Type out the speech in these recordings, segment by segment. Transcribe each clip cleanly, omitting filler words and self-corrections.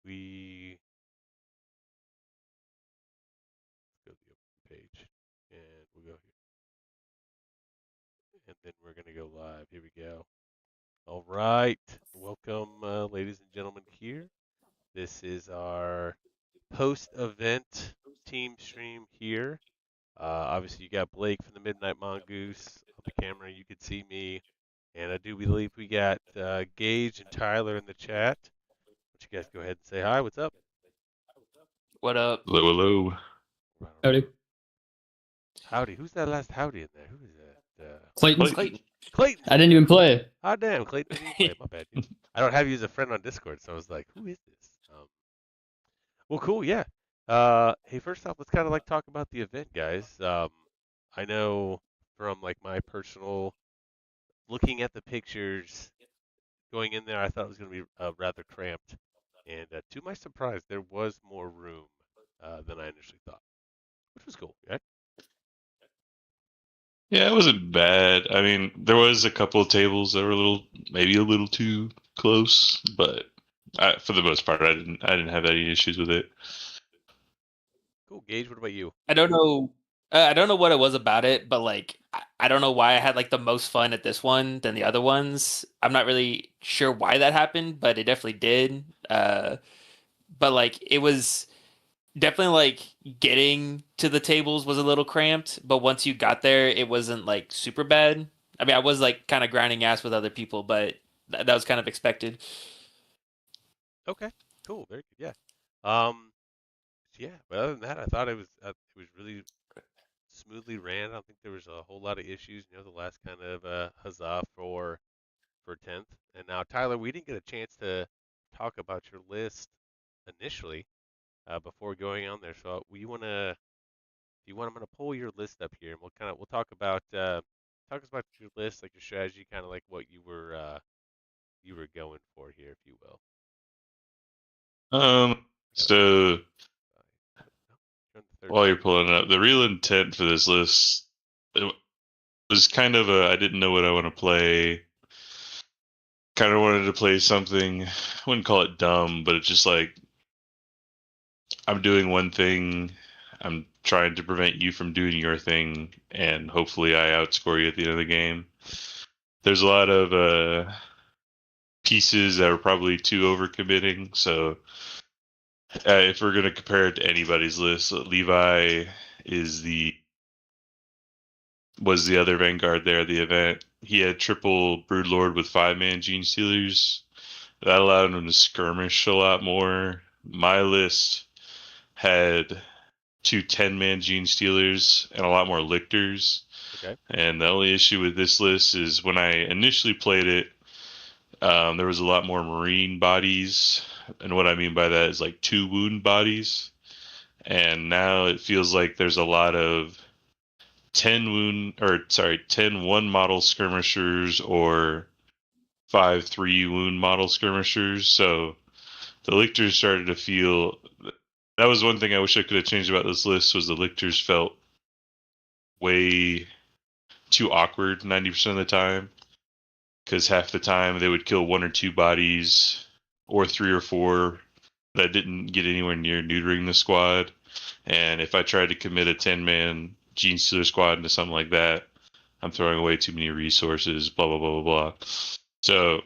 we go to the open page and we'll go here. And then we're going to go live. Here we go. All right. Welcome, ladies and gentlemen, here. This is our post-event team stream here. Obviously, you got Blake from the Midnight Mongoose on the camera. You can see me. And I do believe we got Gage and Tyler in the chat. Why don't you guys go ahead and say hi? What's up? What up? Hello, hello. Howdy. Howdy. Who's that last howdy in there? Who is that? Clayton. Clayton. I didn't even play. Ah, damn. Clayton didn't even play. My bad, dude. I don't have you as a friend on Discord, so I was like, who is this? Well, cool. Yeah. Hey, first off, let's kind of like talk about the event, guys. I know from like my personal looking at the pictures going in there, I thought it was going to be rather cramped. And to my surprise, there was more room than I initially thought, which was cool, right? Yeah, it wasn't bad. I mean, there was a couple of tables that were maybe a little too close, but for the most part, I didn't have any issues with it. Cool, Gage. What about you? I don't know. I don't know what it was about it, but like I don't know why I had like the most fun at this one than the other ones. I'm not really sure why that happened, but it definitely did. But like it was definitely like getting to the tables was a little cramped, but once you got there, it wasn't like super bad. I mean, I was like kind of grinding ass with other people, but that was kind of expected. Okay, cool, very good. Yeah. Yeah. But other than that, I thought it was really smoothly ran. I don't think there was a whole lot of issues. You know, the last kind of huzzah for 10th. And now, Tyler, we didn't get a chance to talk about your list initially before going on there. So we want to, if you want, I'm going to pull your list up here, and we'll talk about your list, like your strategy, kind of like what you were going for here, if you will. So while you're pulling it up, the real intent for this list it was kind of I didn't know what I want to play. Kind of wanted to play something, I wouldn't call it dumb, but it's just like I'm doing one thing, I'm trying to prevent you from doing your thing, and hopefully I outscore you at the end of the game. There's a lot of pieces that are probably too overcommitting, so if we're going to compare it to anybody's list, Levi was the other Vanguard there at the event. He had triple Broodlord with 5-man Gene Stealers. That allowed him to skirmish a lot more. My list had 2 10-man Gene Stealers and a lot more Lictors. Okay. And the only issue with this list is when I initially played it, there was a lot more Marine bodies. And what I mean by that is like 2 wound bodies. And now it feels like there's a lot of 10 1 model skirmishers or 5 3 wound model skirmishers. So the Lictors started to feel. That was one thing I wish I could have changed about this list, was the Lictors felt way too awkward 90% of the time. Because half the time they would kill 1 or 2 bodies, or 3 or 4 that didn't get anywhere near neutering the squad. And if I tried to commit a 10-man Gene Stealer squad into something like that, I'm throwing away too many resources, blah, blah, blah, blah, blah. So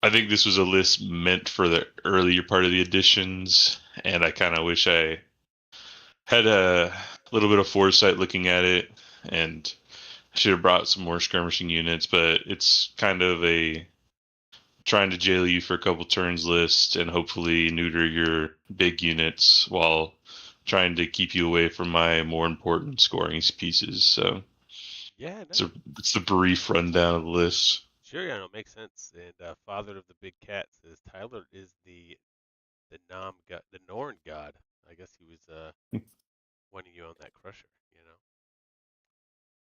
I think this was a list meant for the earlier part of the editions, and I kind of wish I had a little bit of foresight looking at it, and should have brought some more skirmishing units, but it's kind of a trying to jail you for a couple turns list and hopefully neuter your big units while trying to keep you away from my more important scoring pieces. So yeah, no. It's the brief rundown of the list. Sure, yeah, no, it makes sense. And Father of the Big Cat says Tyler is the Norn god. I guess he was wanting you on that crusher, you know.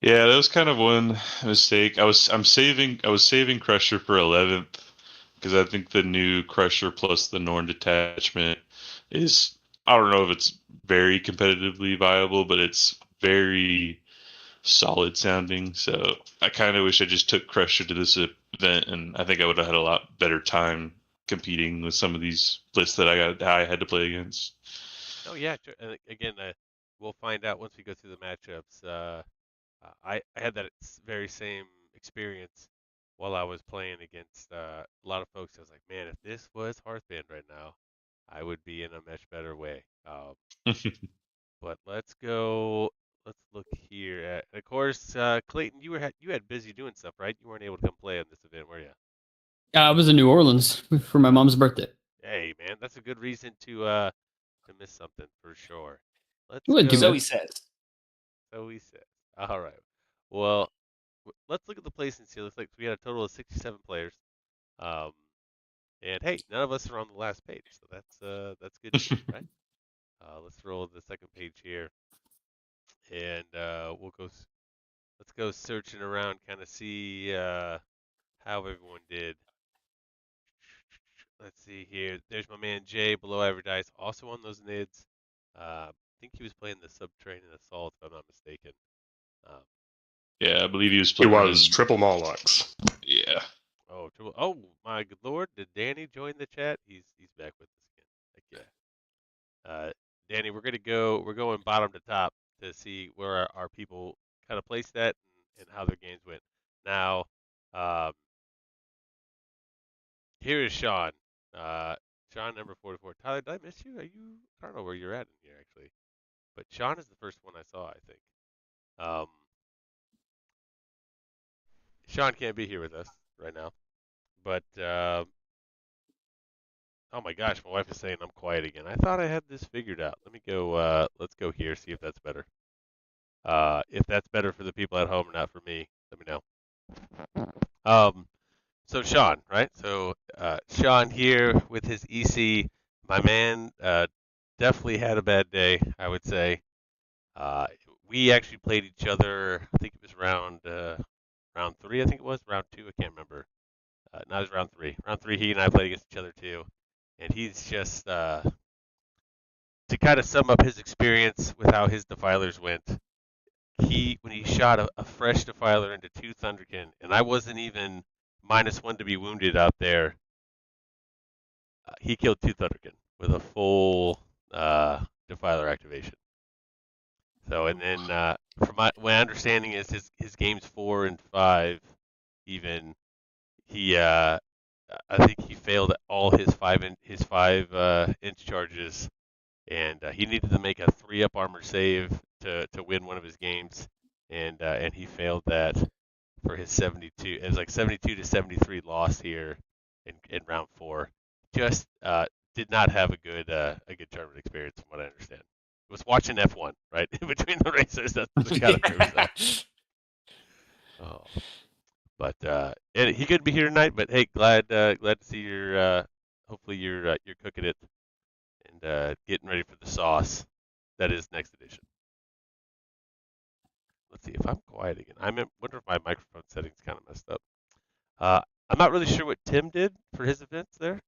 Yeah, that was kind of one mistake. I was saving Crusher for 11th because I think the new Crusher plus the Norn detachment is, I don't know if it's very competitively viable, but it's very solid sounding. So I kind of wish I just took Crusher to this event, and I think I would have had a lot better time competing with some of these lists that I had to play against. Oh yeah, again, we'll find out once we go through the matchups. I had that very same experience while I was playing against a lot of folks. I was like, man, if this was Hearthband right now, I would be in a much better way. But let's go. Let's look here at. Of course, Clayton, you had busy doing stuff, right? You weren't able to come play on this event, were you? I was in New Orleans for my mom's birthday. Hey, man, that's a good reason to miss something for sure. Let's Wouldn't go. do So that. he says. So he said. All right. Well, let's look at the placings here. Looks like we had a total of 67 players. Um, and hey, none of us are on the last page, so that's good news, right? Let's roll the second page here, and we'll go. Let's go searching around, kind of see how everyone did. Let's see here. There's my man Jay, below average dice, also on those nids. I think he was playing the Subterranean Assault, if I'm not mistaken. Um, Yeah, I believe he was He playing. was triple Molochs. Yeah. Oh my good lord! Did Danny join the chat? He's back with us again. Heck yeah. Danny, we're going bottom to top to see where our people kind of placed that and how their games went. Now, here is Sean. Sean number 44. Tyler, did I miss you? I don't know where you're at in here actually, but Sean is the first one I saw, I think. Sean can't be here with us right now, but oh my gosh, my wife is saying I'm quiet again. I thought I had this figured out. Let me go. Let's go here, see if that's better. If that's better for the people at home or not for me, let me know. So Sean, right? So Sean here with his EC. My man definitely had a bad day, I would say. We actually played each other. I think it was round 3. I think it was round 2. I can't remember. No, it was round 3. Round 3, he and I played against each other too. And he's just to kind of sum up his experience with how his Defilers went. When he shot a fresh Defiler into 2 Thunderkin, and I wasn't even -1 to be wounded out there. He killed 2 Thunderkin with a full Defiler activation. So, and then from my understanding is his games 4 and 5, even he I think he failed all his 5-inch charges, and he needed to make a 3-up armor save to win one of his games, and he failed that for his 72. It was like 72 to 73 loss here in round 4. Just did not have a good tournament experience from what I understand. It was watching F1 right in between the races. That's the kind of nervous. Oh. But and he couldn't be here tonight. But hey, glad to see your. Hopefully you're cooking it and getting ready for the sauce. That is next edition. Let's see if I'm quiet again. I wonder if my microphone settings kind of messed up. I'm not really sure what Tim did for his events there,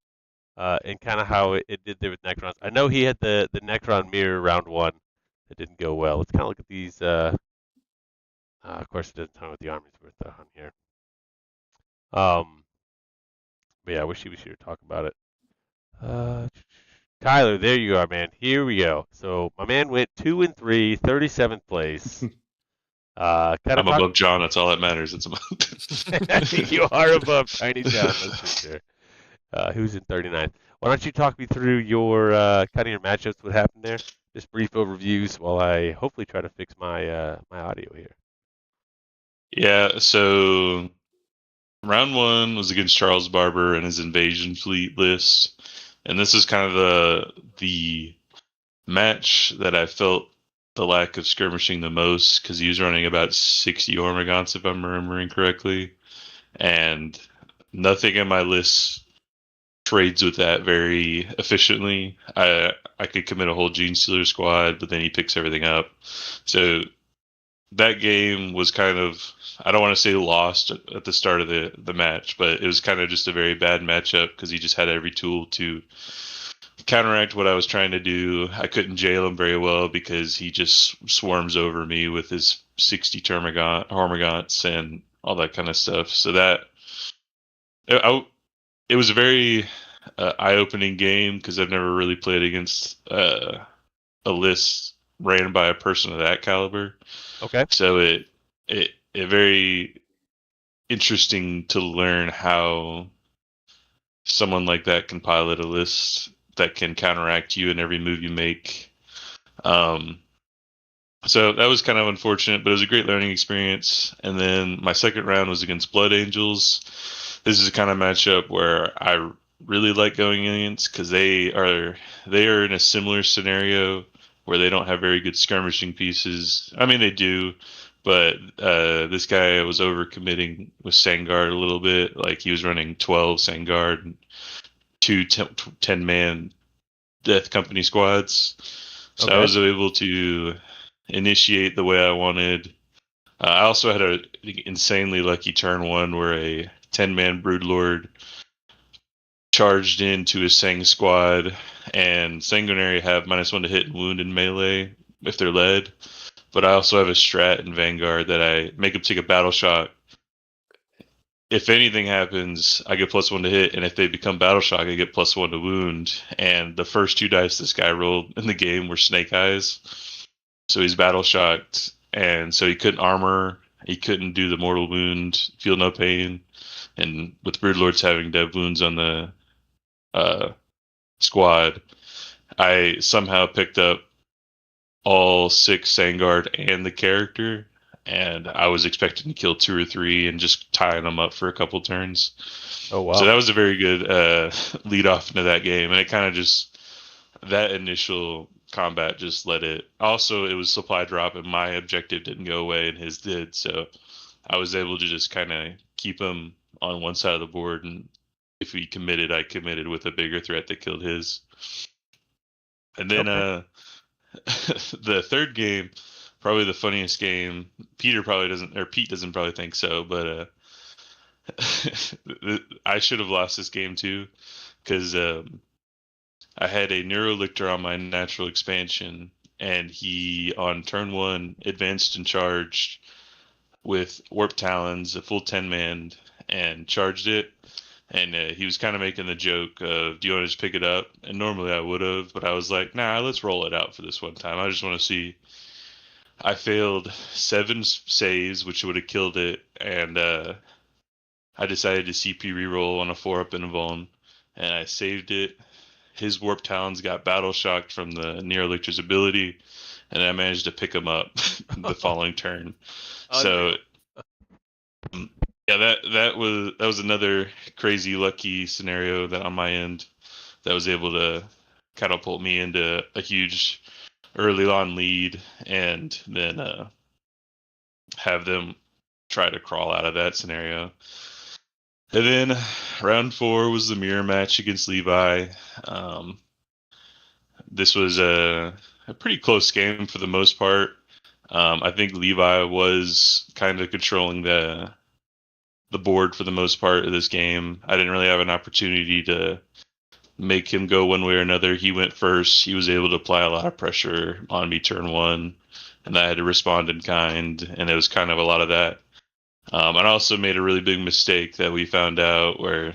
and kind of how it did there with Necrons. I know he had the Necron mirror round 1 that didn't go well. Let's kind of look at these. Of course, it doesn't tell me what the armies were on here. But yeah, I wish he was here to talk about it. Tyler, there you are, man. Here we go. So my man went 2 and 3, 37th place. I'm above John. That's all that matters. It's above. You are above Tiny John. That's for sure. Who's in 39th? Why don't you talk me through your kind of your matchups? What happened there? Just brief overviews while I hopefully try to fix my my audio here. Yeah. So round 1 was against Charles Barber and his invasion fleet list, and this is kind of the match that I felt the lack of skirmishing the most, because he was running about 60 Ormagants, if I'm remembering correctly, and nothing in my list trades with that very efficiently. I could commit a whole Gene Stealer squad, but then he picks everything up. So that game was kind of, I don't want to say lost at the start of the match, but it was kind of just a very bad matchup because he just had every tool to counteract what I was trying to do. I couldn't jail him very well because he just swarms over me with his 60 Hormagaunts and all that kind of stuff. So that it was a very eye-opening game because I've never really played against a list ran by a person of that caliber. Okay. So it very interesting to learn how someone like that can pilot a list that can counteract you in every move you make. So that was kind of unfortunate, but it was a great learning experience. And then my second round was against Blood Angels. This is a kind of matchup where I really like going against because they are in a similar scenario where they don't have very good skirmishing pieces. I mean, they do, but this guy was overcommitting with Sangard a little bit. Like he was running 12 Sangard, 2 10-man Death Company squads. So I was able to initiate the way I wanted. I also had a insanely lucky turn 1 where a 10-man Broodlord charged into a Sang squad, and Sanguinary have -1 to hit and wound in melee if they're led. But I also have a strat in Vanguard that I make them take a battle shock. If anything happens, I get +1 to hit, and if they become battle shock, I get +1 to wound. And the first 2 dice this guy rolled in the game were Snake Eyes. So he's battle shocked, and so he couldn't armor, he couldn't do the mortal wound, feel no pain. And with Broodlords having dev wounds on the squad, I somehow picked up all 6 Sangard and the character, and I was expecting to kill 2 or 3 and just tying them up for a couple turns. Oh, wow. So that was a very good lead off into that game, and it kind of just, that initial combat just let it. Also, it was supply drop, and my objective didn't go away, and his did, so I was able to just kind of keep him on one side of the board, and if he committed, I committed with a bigger threat that killed his. And then the third game, probably the funniest game. Pete doesn't probably think so, but I should have lost this game too, because I had a Neurolictor on my natural expansion, and he on turn 1 advanced and charged with Warp Talons, a full 10-man, and charged it. And he was kind of making the joke of, do you want to just pick it up? And normally I would have, but I was like, nah, let's roll it out for this one time. I just want to see. I failed 7 saves, which would have killed it, and I decided to CP reroll on a 4-up Invuln, and I saved it. His Warp Talons got battle shocked from the Neurolictor's ability, and I managed to pick him up the following turn. So yeah, that was another crazy lucky scenario that on my end that was able to catapult me into a huge early on lead, and then have them try to crawl out of that scenario. And then round 4 was the mirror match against Levi. This was a pretty close game for the most part. I think Levi was kind of controlling the board for the most part of this game. I didn't really have an opportunity to make him go one way or another. He went first. He was able to apply a lot of pressure on me turn 1, and I had to respond in kind, and it was kind of a lot of that. I also made a really big mistake that we found out, where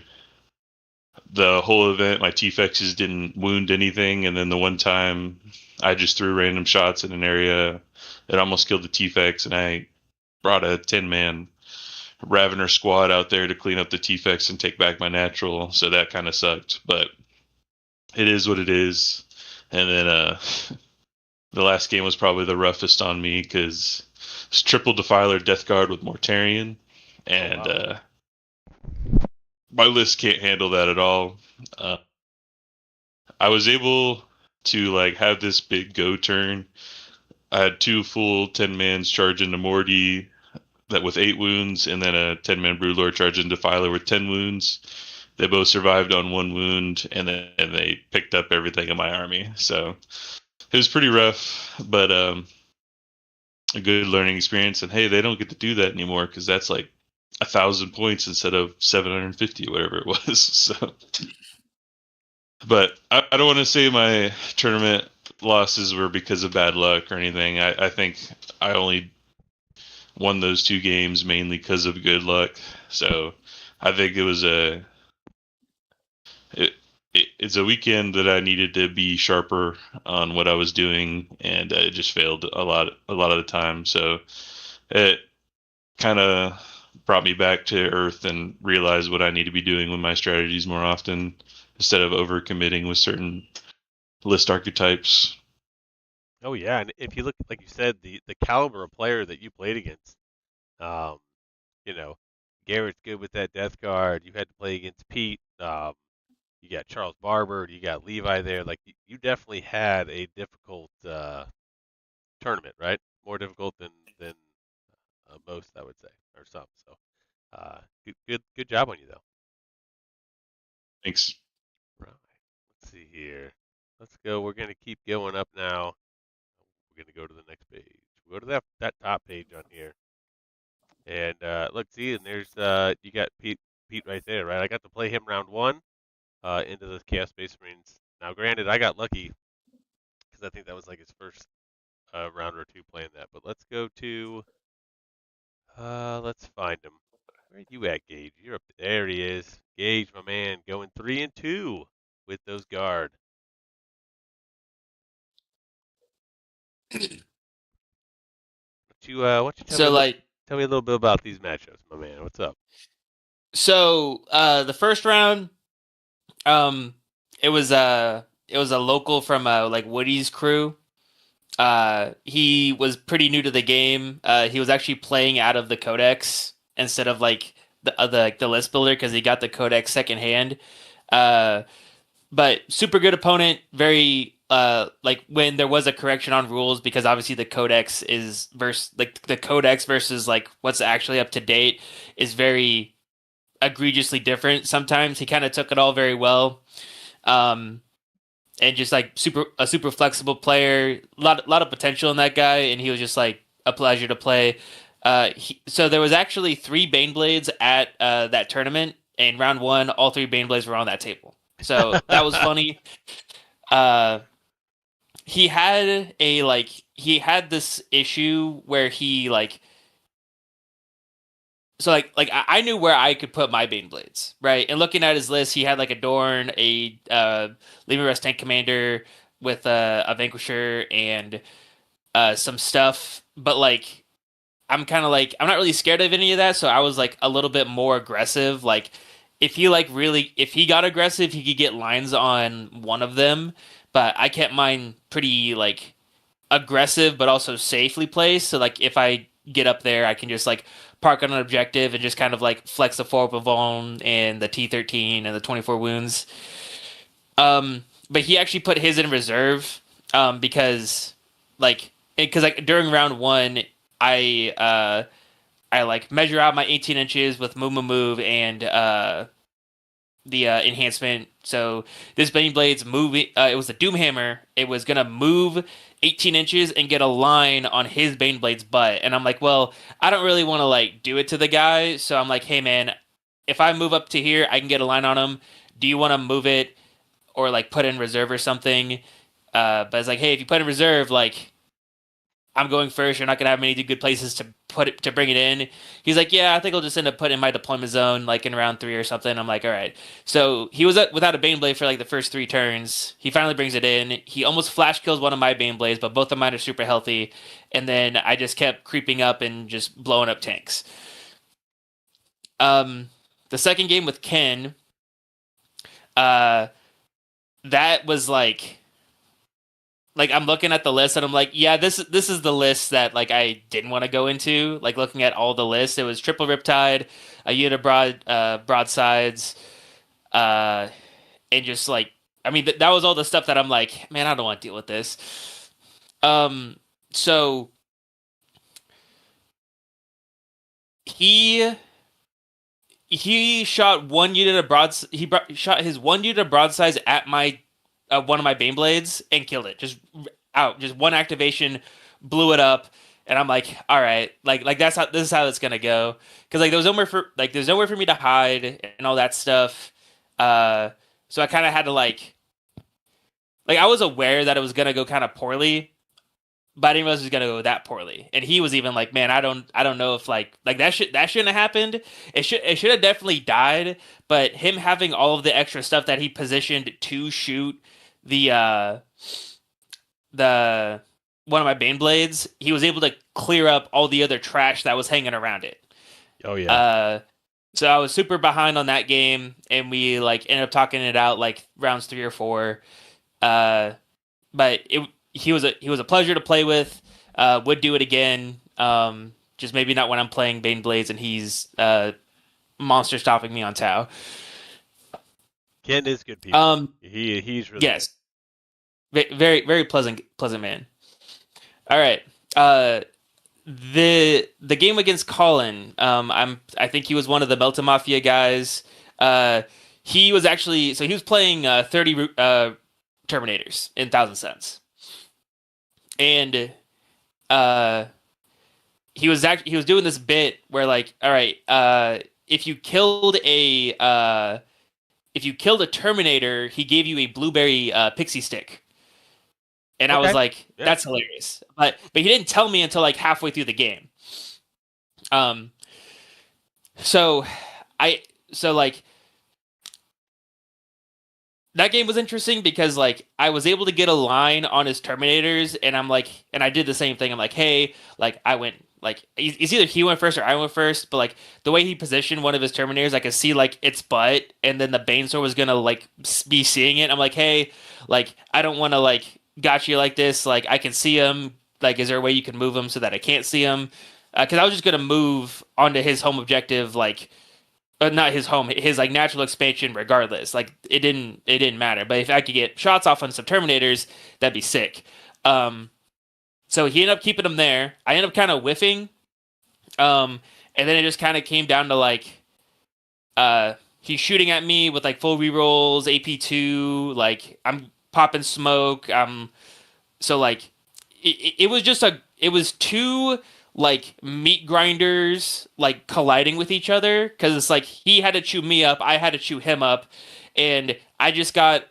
the whole event, my T-Fexes didn't wound anything, and then the one time I just threw random shots in an area that almost killed the T-Fex, and I brought a 10-man Ravener squad out there to clean up the T-Fex and take back my natural, so that kind of sucked, but it is what it is. And then the last game was probably the roughest on me, because it's triple Defiler Death Guard with Mortarion, and my list can't handle that at all. I was able to have this big go turn. I had 2 full 10-mans charge into Morty that with 8 wounds, and then a 10-man Broodlord charge into Defiler with 10 wounds. They both survived on 1 wound, and then they picked up everything in my army. So it was pretty rough, but a good learning experience. And hey, they don't get to do that anymore, because that's 1,000 points instead of 750, whatever it was. So, but I don't want to say my tournament losses were because of bad luck or anything. I think I only won those 2 games mainly because of good luck. So I think it was it's a weekend that I needed to be sharper on what I was doing, and it just failed a lot of the time. So it kind of brought me back to earth and realized what I need to be doing with my strategies more often instead of overcommitting with certain list archetypes. Oh yeah, and if you look, like you said, the caliber of player that you played against, um, you know, Garrett's good with that death guard. You had to play against Pete. You got Charles Barber. You got Levi there. Like you definitely had a difficult tournament, right? More difficult than most, I would say, or some. So, good job on you though. Thanks. Right. Let's see here. Let's go. We're gonna keep going up now. We're gonna go to the next page. We'll go to that top page on here. And look, see, and there's you got Pete right there, right? I got to play him round one into the Chaos Space Marines. Now, granted, I got lucky because I think that was like his first round or two playing that. But let's go to let's find him. Where you at, Gage? You're up there. He is. Gage, my man, going 3-2 with those guard. Why don't you So like, tell me a little bit about these matchups, my man? What's up? so the first round, um, it was a local from like Woody's crew. He was pretty new to the game. He was actually playing out of the Codex instead of like the list builder because he got the Codex secondhand. But super good opponent. Very like when there was a correction on rules because obviously the Codex is the Codex versus like what's actually up to date is very egregiously different. Sometimes he kind of took it all very well. And just like a super flexible player, lot of potential in that guy, and he was just like a pleasure to play. So there was actually 3 Baneblades at that tournament, and round 1, all 3 Baneblades were on that table. So that was funny. He had this issue where he like. So like I knew where I could put my Baneblades, right? And looking at his list, he had like a Dorn, a Leaving Rest Tank Commander with a Vanquisher and some stuff. But like I'm kind of like I'm not really scared of any of that, so I was like a little bit more aggressive. Like if he got aggressive, he could get lines on one of them. But I kept mine pretty like aggressive, but also safely placed. So like if I get up there, I can just like park on an objective and just kind of like flex the 4 Pavone and the T13 and the 24 wounds. But he actually put his in reserve because like during round 1, I like measure out my 18 inches with move and the enhancement. So this Baneblade's moving. It was a Doomhammer. It was gonna move 18 inches and get a line on his Baneblade's butt. And I'm like, well, I don't really want to like do it to the guy. So I'm like, hey man, if I move up to here, I can get a line on him. Do you want to move it or like put in reserve or something? But it's like, hey, if you put in reserve, like I'm going first. You're not gonna have many good places to bring it in. He's like, yeah, I think I'll just end up putting in my deployment zone like in round 3 or something. I'm like, all right. So he was without a Baneblade for like the first 3 turns. He finally brings it in. He almost flash kills one of my Baneblades, but both of mine are super healthy. And then I just kept creeping up and just blowing up tanks. The second game with Ken, that was like I'm looking at the list and I'm like, yeah, this is the list that like I didn't want to go into. Like looking at all the lists, it was triple Riptide, a unit of broadsides, and just like I mean that was all the stuff that I'm like, man, I don't want to deal with this. So he shot one unit of shot his one unit of broadsides at my one of my Baneblades and killed it. Just out. Just one activation, blew it up, and I'm like, all right, like this is how it's gonna go. Because like there's nowhere for me to hide and all that stuff. So I kind of had to like I was aware that it was gonna go kind of poorly, but I didn't realize it was gonna go that poorly. And he was even like, "Man, I don't know if like that shouldn't have happened. It should have definitely died. But him having all of the extra stuff that he positioned to shoot the one of my Bane blades, he was able to clear up all the other trash that was hanging around it. Oh yeah. So I was super behind on that game, and we like ended up talking it out like rounds 3 or 4. But he was a pleasure to play with. Would do it again. Just maybe not when I'm playing Bane Blades and he's monster stopping me on Tau. Ken is good people. He's really yes, very very pleasant man. All right. The game against Colin, I think he was one of the Melta Mafia guys. He was playing 30 Terminators in 1,000 Suns, and he was doing this bit where like, all right, if you killed a Terminator, he gave you a blueberry pixie stick. And I was like, that's hilarious. But he didn't tell me until like halfway through the game. So that game was interesting because like I was able to get a line on his Terminators, and I'm like, and I did the same thing. I'm like, hey, like I went like it's either he went first or I went first, but like the way he positioned one of his Terminators, I could see like its butt, and then the Banesword was gonna like be seeing it. I'm like, hey, like I don't want to like got you like this, like I can see him, like is there a way you can move him so that I can't see him, because I was just gonna move onto his home objective, like not his home, his like natural expansion regardless, like it didn't matter, but if I could get shots off on some Terminators, that'd be sick. So he ended up keeping him there. I ended up kind of whiffing, and then it just kind of came down to like he's shooting at me with like full rerolls, AP2, like I'm popping smoke. So like it was two like meat grinders like colliding with each other, because it's like he had to chew me up, I had to chew him up, and I got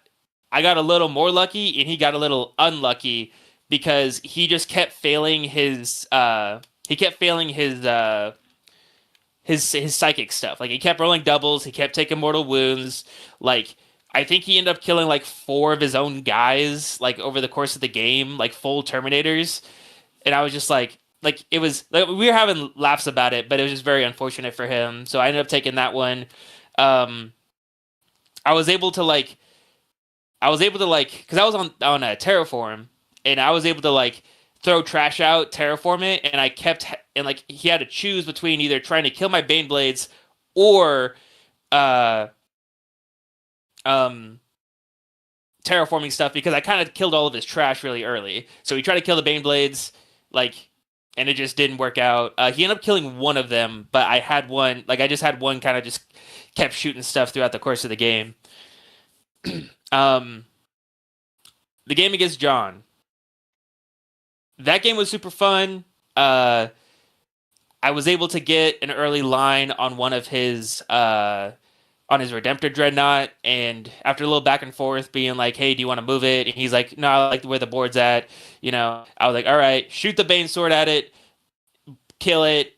a little more lucky and he got a little unlucky because he just kept failing his his psychic stuff. Like he kept rolling doubles, he kept taking mortal wounds. Like I think he ended up killing like 4 of his own guys like over the course of the game, like full Terminators. And I was just like it was like, we were having laughs about it, but it was just very unfortunate for him. So I ended up taking that one. I was able to because I was on a Terraform, and I was able to like throw trash out, terraform it, and I kept and like he had to choose between either trying to kill my Bane Blades or terraforming stuff, because I kind of killed all of his trash really early. So he tried to kill the Bane Blades, like, and it just didn't work out. He ended up killing one of them, but I just had one kind of just kept shooting stuff throughout the course of the game. The game against John, that game was super fun. I was able to get an early line on one of his on his Redemptor Dreadnought, and after a little back and forth being like, hey, do you want to move it? And he's like, no, I like where the board's at. You know, I was like, all right, shoot the Bane Sword at it, kill it,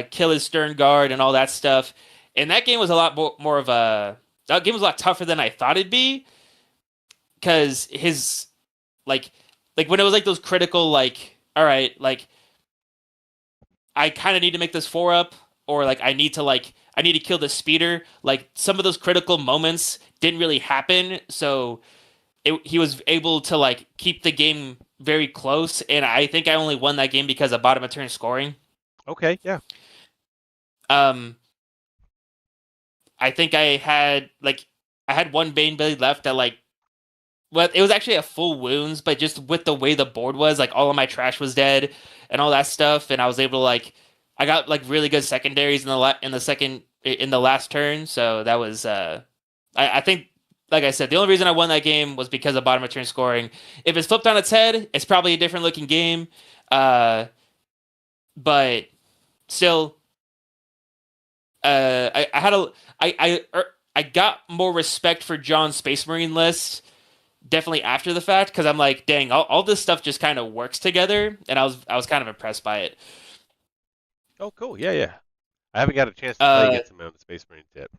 kill his Stern Guard and all that stuff. And that game was a lot more of a... That game was a lot tougher than I thought it'd be, because his... Like when it was like those critical, like, all right, like, I kind of need to make this 4-up, or like I need to kill the speeder. Like some of those critical moments didn't really happen, so he was able to like keep the game very close, and I think I only won that game because of bottom of turn scoring. Okay, yeah. I think I had one Bane Blade left that like, well, it was actually a full wounds, but just with the way the board was, like all of my trash was dead and all that stuff, and I was able to like, I got like really good secondaries in the last turn, so that was I think, like I said, the only reason I won that game was because of bottom of turn scoring. If it's flipped on its head, it's probably a different looking game, but still, I got more respect for John's Space Marine list definitely after the fact because I'm like, dang, all this stuff just kind of works together, and I was kind of impressed by it. Oh, cool. Yeah, yeah. I haven't got a chance to play Uh, against him on the Space Marines yet.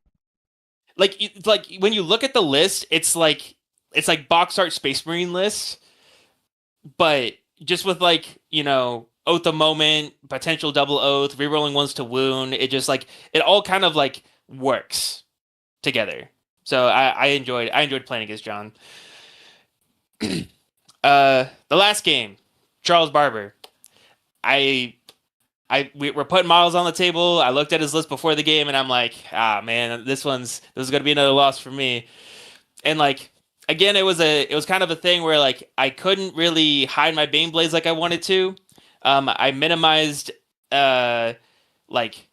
like when you look at the list, it's like box art Space Marine list, but just with like Oath of Moment, potential double oath, rerolling ones to wound, it just like it all kind of like works together. So I enjoyed playing against John. The last game, Charles Barber. I we're putting models on the table. I looked at his list before the game, and I'm like, man, this is going to be another loss for me. And like again, it was kind of a thing where like I couldn't really hide my Bane Blades like I wanted to. I minimized like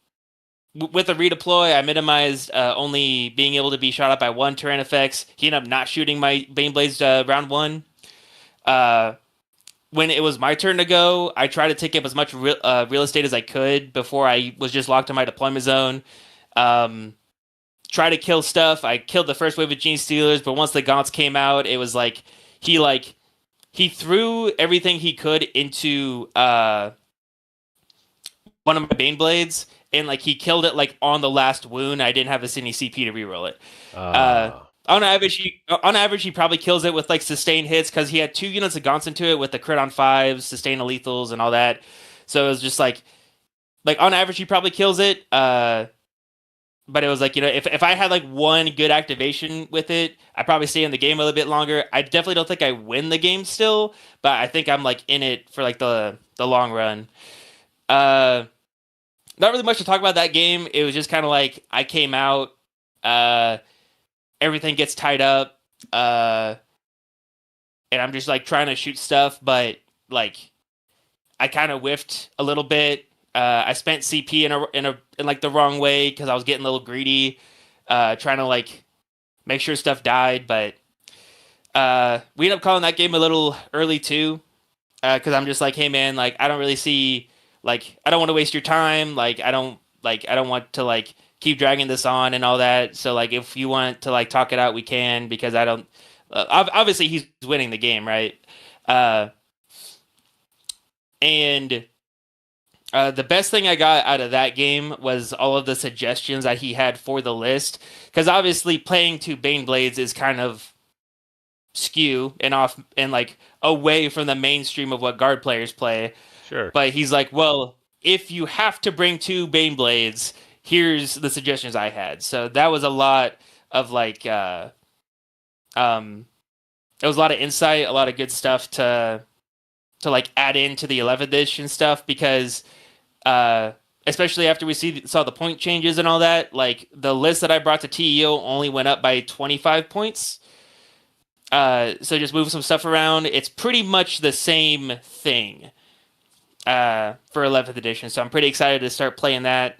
with a redeploy. I minimized only being able to be shot up by one terrain effects. He ended up not shooting my Bane Blades round one. When it was my turn to go, I tried to take up as much real estate as I could before I was just locked in my deployment zone. Try to kill stuff. I killed the first wave of Gene Stealers, but once the Gaunts came out, it was like he threw everything he could into one of my Bane Blades, and like he killed it like on the last wound. I didn't have any CP to reroll it. On average, he probably kills it with like sustained hits because he had 2 units of Gaunts into it with the crit on 5s, sustain lethals, and all that. So it was just like on average he probably kills it. But it was like if I had like one good activation with it, I'd probably stay in the game a little bit longer. I definitely don't think I win the game still, but I think I'm like in it for like the long run. Not really much to talk about that game. It was just kind of like I came out. Everything gets tied up, and I'm just like trying to shoot stuff, but like I kind of whiffed a little bit. I spent CP in like the wrong way because I was getting a little greedy, trying to like make sure stuff died. But we ended up calling that game a little early too, because I'm just like, hey man, like I don't really see, like I don't want to waste your time. I don't want to like keep dragging this on and all that. So like if you want to like talk it out, we can, because I don't. Obviously he's winning the game, right? And the best thing I got out of that game was all of the suggestions that he had for the list, because obviously playing 2 Bane Blades is kind of skew and off and like away from the mainstream of what guard players play. Sure. But he's like, well, if you have to bring 2 Bane Blades, here's the suggestions I had. So that was a lot of like, it was a lot of insight, a lot of good stuff to like add into the 11th edition stuff, because especially after we saw the point changes and all that, like the list that I brought to TEO only went up by 25 points. So just move some stuff around. It's pretty much the same thing for 11th edition. So I'm pretty excited to start playing that.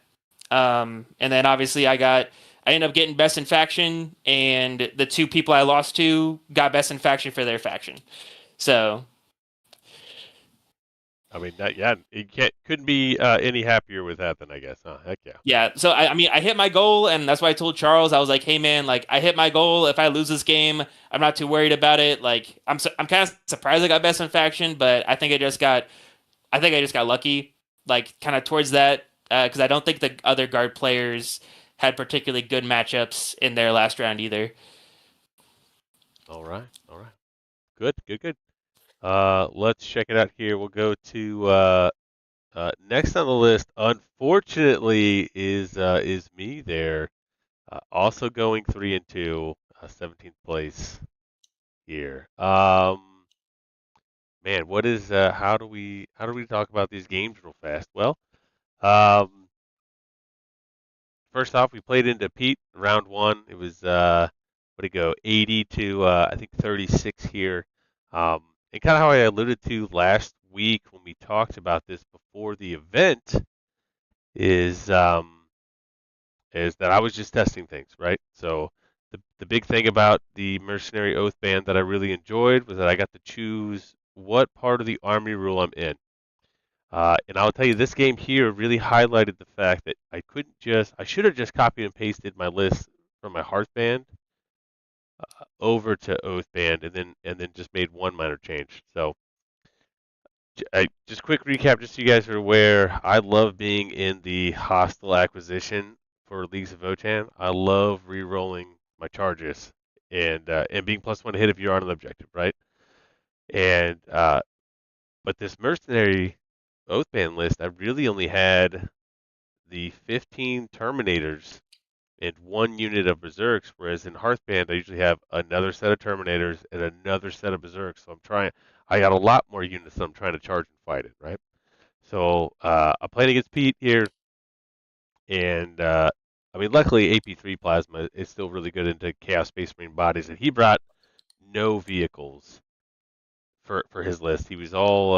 And then obviously I ended up getting best in faction, and the 2 people I lost to got best in faction for their faction. So I mean, you couldn't be any happier with that, then, I guess, huh? Heck yeah. yeah, so I mean, I hit my goal, and that's why I told Charles. I was like, hey man, like I hit my goal. If I lose this game, I'm not too worried about it. Like I'm kind of surprised I got best in faction, but I think I just got lucky, like kind of towards that, because I don't think the other guard players had particularly good matchups in their last round either. All right. Good. Let's check it out here. We'll go to next on the list. Unfortunately, is me there. Also going 3-2, 17th place here. Man, what is how do we talk about these games real fast? Well, first off, we played into Pete round 1. It was what did it go, 80 to I think 36 here. And kind of how I alluded to last week when we talked about this before the event is that I was just testing things, right? So the big thing about the Mercenary Oath Band that I really enjoyed was that I got to choose what part of the army rule I'm in. And I'll tell you, this game here really highlighted the fact that I should have just copied and pasted my list from my Hearth Band, over to Oathband, and then just made one minor change. So, just quick recap, just so you guys are aware. I love being in the hostile acquisition for Leagues of Votan. I love re-rolling my charges and being +1 to hit if you're on an objective, right? And but this mercenary Oathband list, I really only had the 15 Terminators and 1 unit of Berserks, whereas in Hearthband I usually have another set of Terminators and another set of Berserks. So I got a lot more units that I'm trying to charge and fight it, right? So I'm playing against Pete here, and I mean, luckily AP3 Plasma is still really good into Chaos Space Marine bodies, and he brought no vehicles for his list. He was all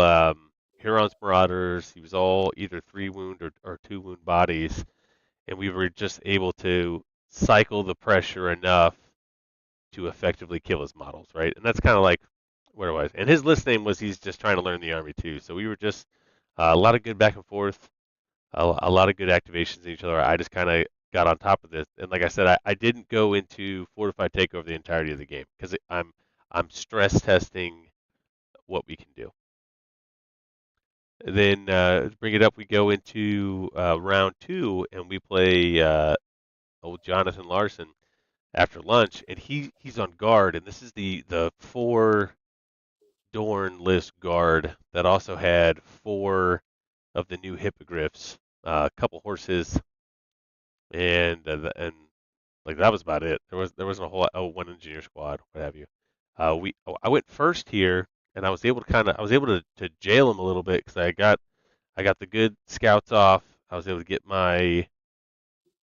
Huron's Marauders. He was all either 3 wound or 2 wound bodies, and we were just able to cycle the pressure enough to effectively kill his models, right? And that's kind of like where it was. And his list name was he's just trying to learn the army too. So we were just a lot of good back and forth, a lot of good activations in each other. I just kind of got on top of this, and like I said, I didn't go into fortified takeover the entirety of the game because I'm stress testing what we can do. Then to bring it up, we go into round 2, and we play old Jonathan Larson after lunch, and he's on guard, and this is the 4 Dorn list guard that also had 4 of the new hippogriffs, a couple horses, and like that was about it. There wasn't a whole lot, 1 engineer squad, what have you. I went first here, and I was able to jail him a little bit because I got the good scouts off. I was able to get my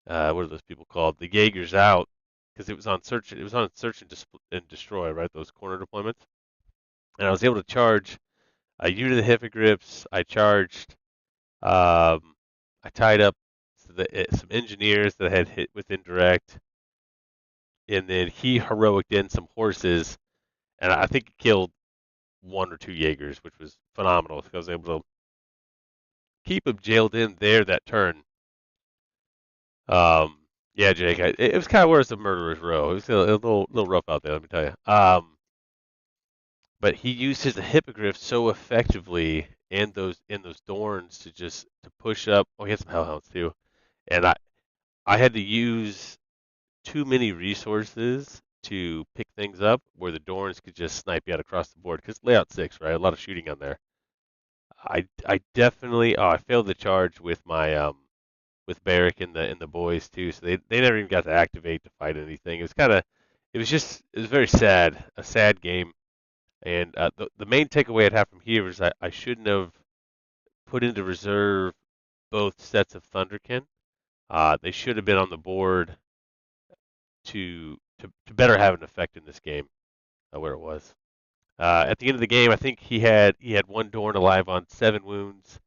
what are those people called? The Jaegers out because it was on search and destroy, right? Those corner deployments, and I was able to charge a unit of hippogriffs. I charged. I tied up some engineers that had hit with indirect, and then he heroic in some horses, and I think he killed 1 or 2 Jaegers, which was phenomenal because I was able to keep him jailed in there that turn. Yeah, Jake, it was kind of worse than Murderer's Row. It was a little rough out there, let me tell you. But he used his hippogriff so effectively and those Dorns to push up. Oh, he had some Hellhounds too, and I had to use too many resources to pick things up where the Dorns could just snipe you out across the board because layout 6, right? A lot of shooting on there. I definitely I failed the charge with my with Barrick and the boys too, so they never even got to activate to fight anything. It was very sad, a sad game. And the main takeaway I'd have from here is I shouldn't have put into reserve both sets of Thunderkin. They should have been on the board to better have an effect in this game, where it was. At the end of the game, I think he had 1 Dorn alive on 7 wounds.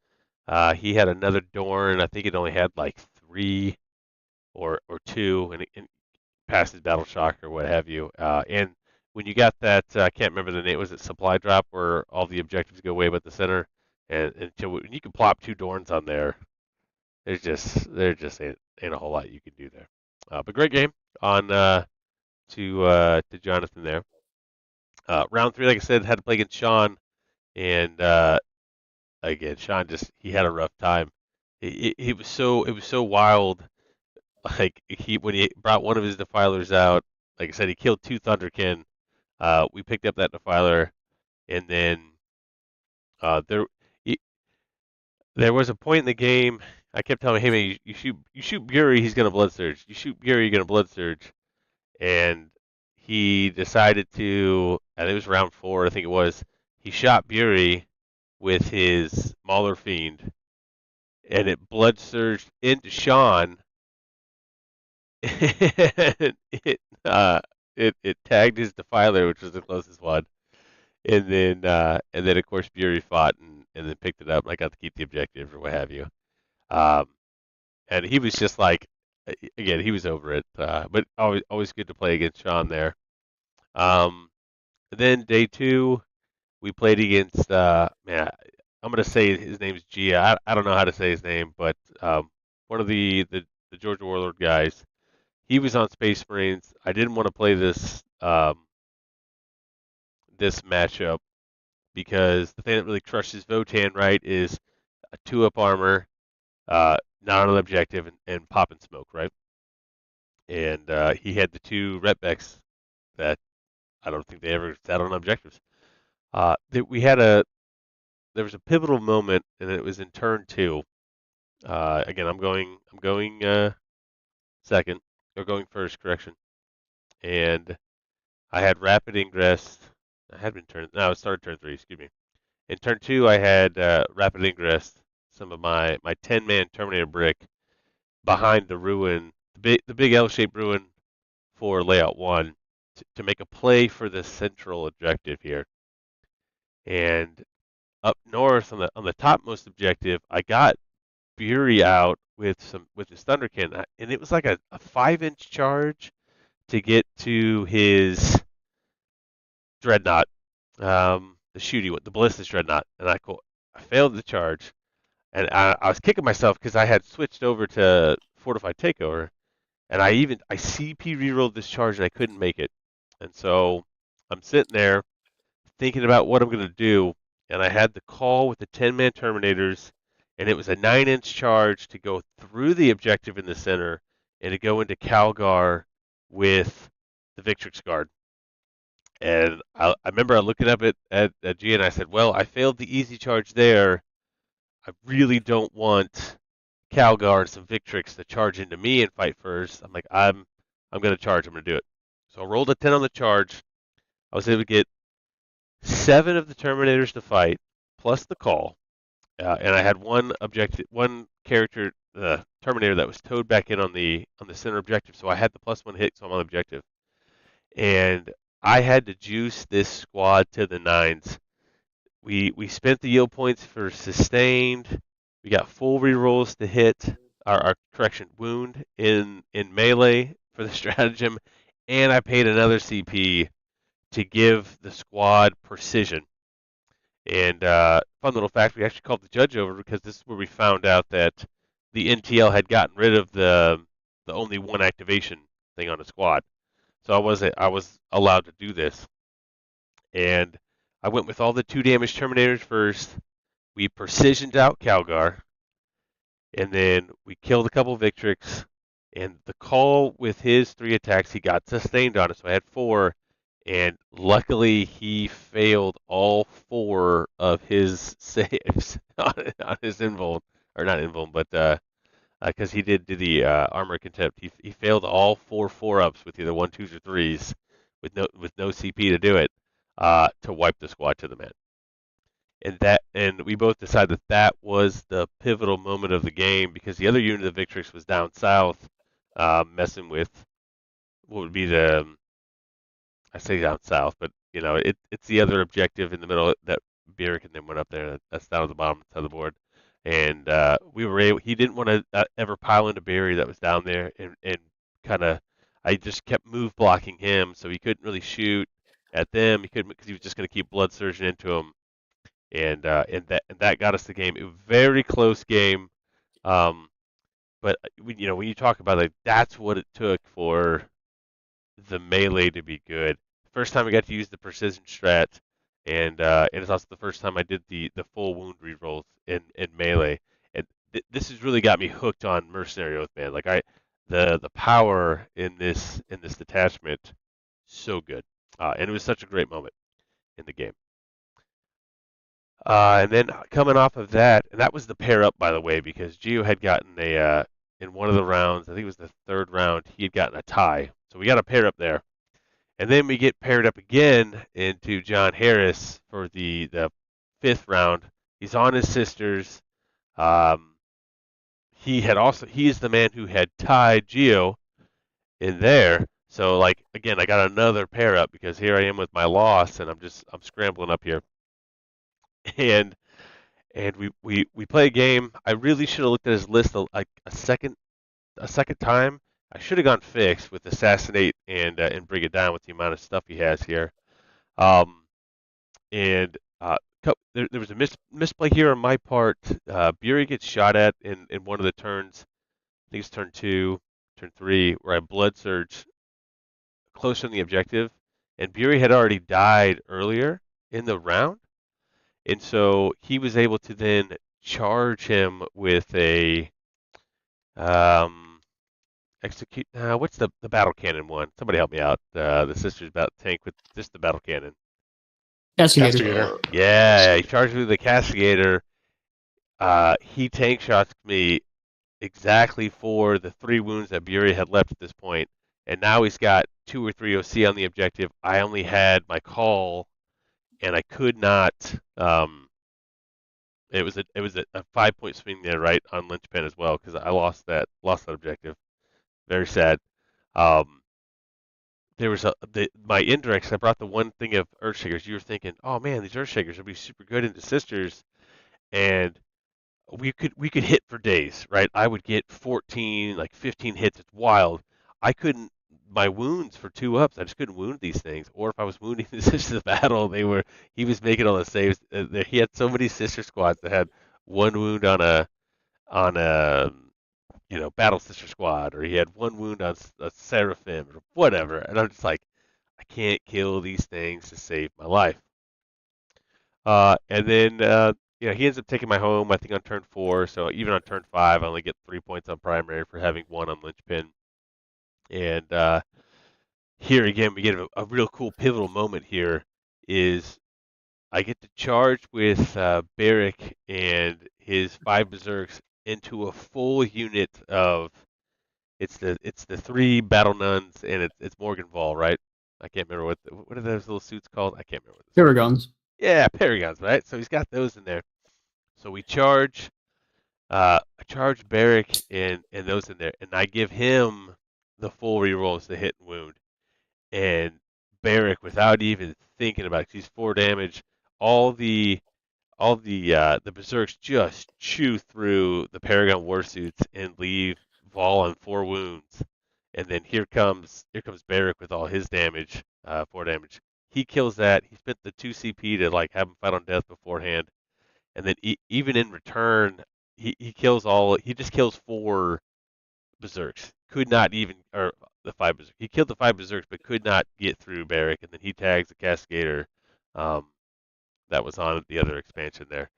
He had another Dorn. I think it only had like 3 or 2, and passed his battle shock or what have you. And when you got that, I can't remember the name. Was it supply drop where all the objectives go away but the center? And until when you can plop 2 Dorns on there, there just ain't a whole lot you can do there. But great game on to Jonathan there. Round 3, like I said, had to play against Sean, and again, Sean he had a rough time. It was so wild. Like when he brought one of his defilers out, like I said, he killed 2 Thunderkin. We picked up that defiler, and then there was a point in the game. I kept telling him, "Hey, you shoot Bury, he's gonna blood surge. You shoot Bury, you're gonna blood surge." And he decided to, and it was round 4, I think it was. He shot Bury with his Maulerfiend, and it blood surged into Sean. And it tagged his Defiler, which was the closest one, and then of course Bury fought and then picked it up. And I got to keep the objective or what have you. Um, and he was just like, again, he was over it. But always good to play against Sean there. Then day 2, we played against man. I'm gonna say his name's Gia. I don't know how to say his name, but one of the Georgia Warlord guys. He was on Space Marines. I didn't want to play this this matchup because the thing that really crushes Votan, right, is a 2-up armor, not on objective, and pop and smoke, right? And he had the 2 Retbecks that I don't think they ever sat on objectives. There was a pivotal moment, and it was in turn 2. Again, I'm going second, or going first, correction. And I had rapid ingress. I had been turned. No, it started turn 3. Excuse me. In turn 2, I had rapid ingress some of my 10-man Terminator brick behind the ruin, the big L-shaped ruin for layout 1 to make a play for the central objective here. And up north on the topmost objective, I got Bury out with his Thunderkin, and it was like a 5-inch charge to get to his Dreadnought, the shooty one, the Ballistic Dreadnought, and I failed the charge, and I was kicking myself because I had switched over to Fortified Takeover, and I CP rerolled this charge and I couldn't make it, and so I'm sitting there thinking about what I'm going to do, and I had the call with the 10-man Terminators, and it was a 9-inch charge to go through the objective in the center and to go into Calgar with the Victrix Guard. And I remember looking up at G and I said, well, I failed the easy charge there. I really don't want Calgar and some Victrix to charge into me and fight first. I'm like, I'm going to charge. I'm going to do it. So I rolled a 10 on the charge. I was able to get 7 of the Terminators to fight, plus the call. And I had one character, the Terminator, that was towed back in on the center objective. So I had the +1 hit, so I'm on objective. And I had to juice this squad to the 9s. We spent the yield points for sustained. We got full rerolls to hit our wound in melee for the stratagem, and I paid another CP to give the squad precision. And fun little fact, we actually called the judge over because this is where we found out that the NTL had gotten rid of the only one activation thing on the squad. So I was allowed to do this. And I went with all the 2 damage Terminators first. We precisioned out Calgar. And then we killed a couple Victrix. And the call with his 3 attacks, he got sustained on it. So I had 4. And luckily he failed all 4 of his saves on his invuln. Or not invuln, but because he did do the armor contempt. He failed all 4 4-ups with either 1, 2s, or 3s with no CP to do it. To wipe the squad to the man. And we both decided that was the pivotal moment of the game because the other unit of Victrix was down south, messing with what would be I say down south, but it's the other objective in the middle that Bierk and them went up there. That's down at the bottom of the board. And he didn't want to ever pile into Barry that was down there, and kind of, I just kept move blocking him, so he couldn't really shoot at them. He couldn't because he was just going to keep blood surging into him, and that got us the game. It was a very close game, but when you talk about it, that's what it took for the melee to be good. First time I got to use the precision strat, and it's also the first time I did the full wound rerolls in melee. And this has really got me hooked on Mercenary Oath, man. Like the power in this detachment, so good, and it was such a great moment in the game. And then coming off of that, and that was the pair up, by the way, because Geo had gotten in one of the rounds, I think it was the 3rd round, he had gotten a tie. So we got a pair up there. And then we get paired up again into John Harris for the 5th round. He's on his sisters. He is the man who had tied Geo in there. So again, I got another pair up because here I am with my loss, and I'm scrambling up here. And we play a game. I really should have looked at his list a second time. I should have gone fixed with Assassinate and Bring It Down with the amount of stuff he has here. There was a misplay here on my part. Bury gets shot at in one of the turns. I think it's turn 2, turn 3, where I blood surge close on the objective, and Bury had already died earlier in the round, and so he was able to then charge him with a execute. What's the battle cannon one? Somebody help me out. The sisters about tank with just the battle cannon. Castigator. Castigator. Yeah, he charged me with the castigator. He tank shots me exactly for the 3 wounds that Bury had left at this point, and now he's got 2 or 3 OC on the objective. I only had my call, and I could not. It was a 5-point swing there, right, on linchpin as well, because I lost that objective. Very sad. There was my indirects. I brought the one thing of Earthshakers. You were thinking, oh man, these Earthshakers will be super good into sisters, and we could hit for days, right? I would get 14, like 15 hits. It's wild. I couldn't. My wounds for 2 ups, I just couldn't wound these things. Or if I was wounding the sisters of battle, he was making all the saves. He had so many sister squads that had 1 wound on a battle sister squad, or he had 1 wound on a seraphim or whatever. And I'm just like, I can't kill these things to save my life. And then he ends up taking my home, I think, on turn 4. So even on turn 5, I only get 3 points on primary for having 1 on linchpin. And here again, we get a real cool pivotal moment here. Is I get to charge with Barrick and his 5 berserks into a full unit of it's the 3 battle nuns, and it's Morganval, right? I can't remember what are those little suits called. I can't remember what Paragons. Yeah, Paragons, right? So he's got those in there. So we charge. I charge Barrick and those in there, and I give him the full rerolls to hit and wound. And Barrick, without even thinking about it, 'cause he's 4 damage. All the berserks just chew through the Paragon warsuits and leave Vol on 4 wounds. And then here comes Barrick with all his damage, 4 damage. He kills that. He spent the 2 CP to like have him fight on death beforehand, and then even in return, he kills all. He just kills 4 berserks. Could not even, or the 5 berserks. He killed the 5 berserks, but could not get through Barrick, and then he tags the Cascadator that was on the other expansion there.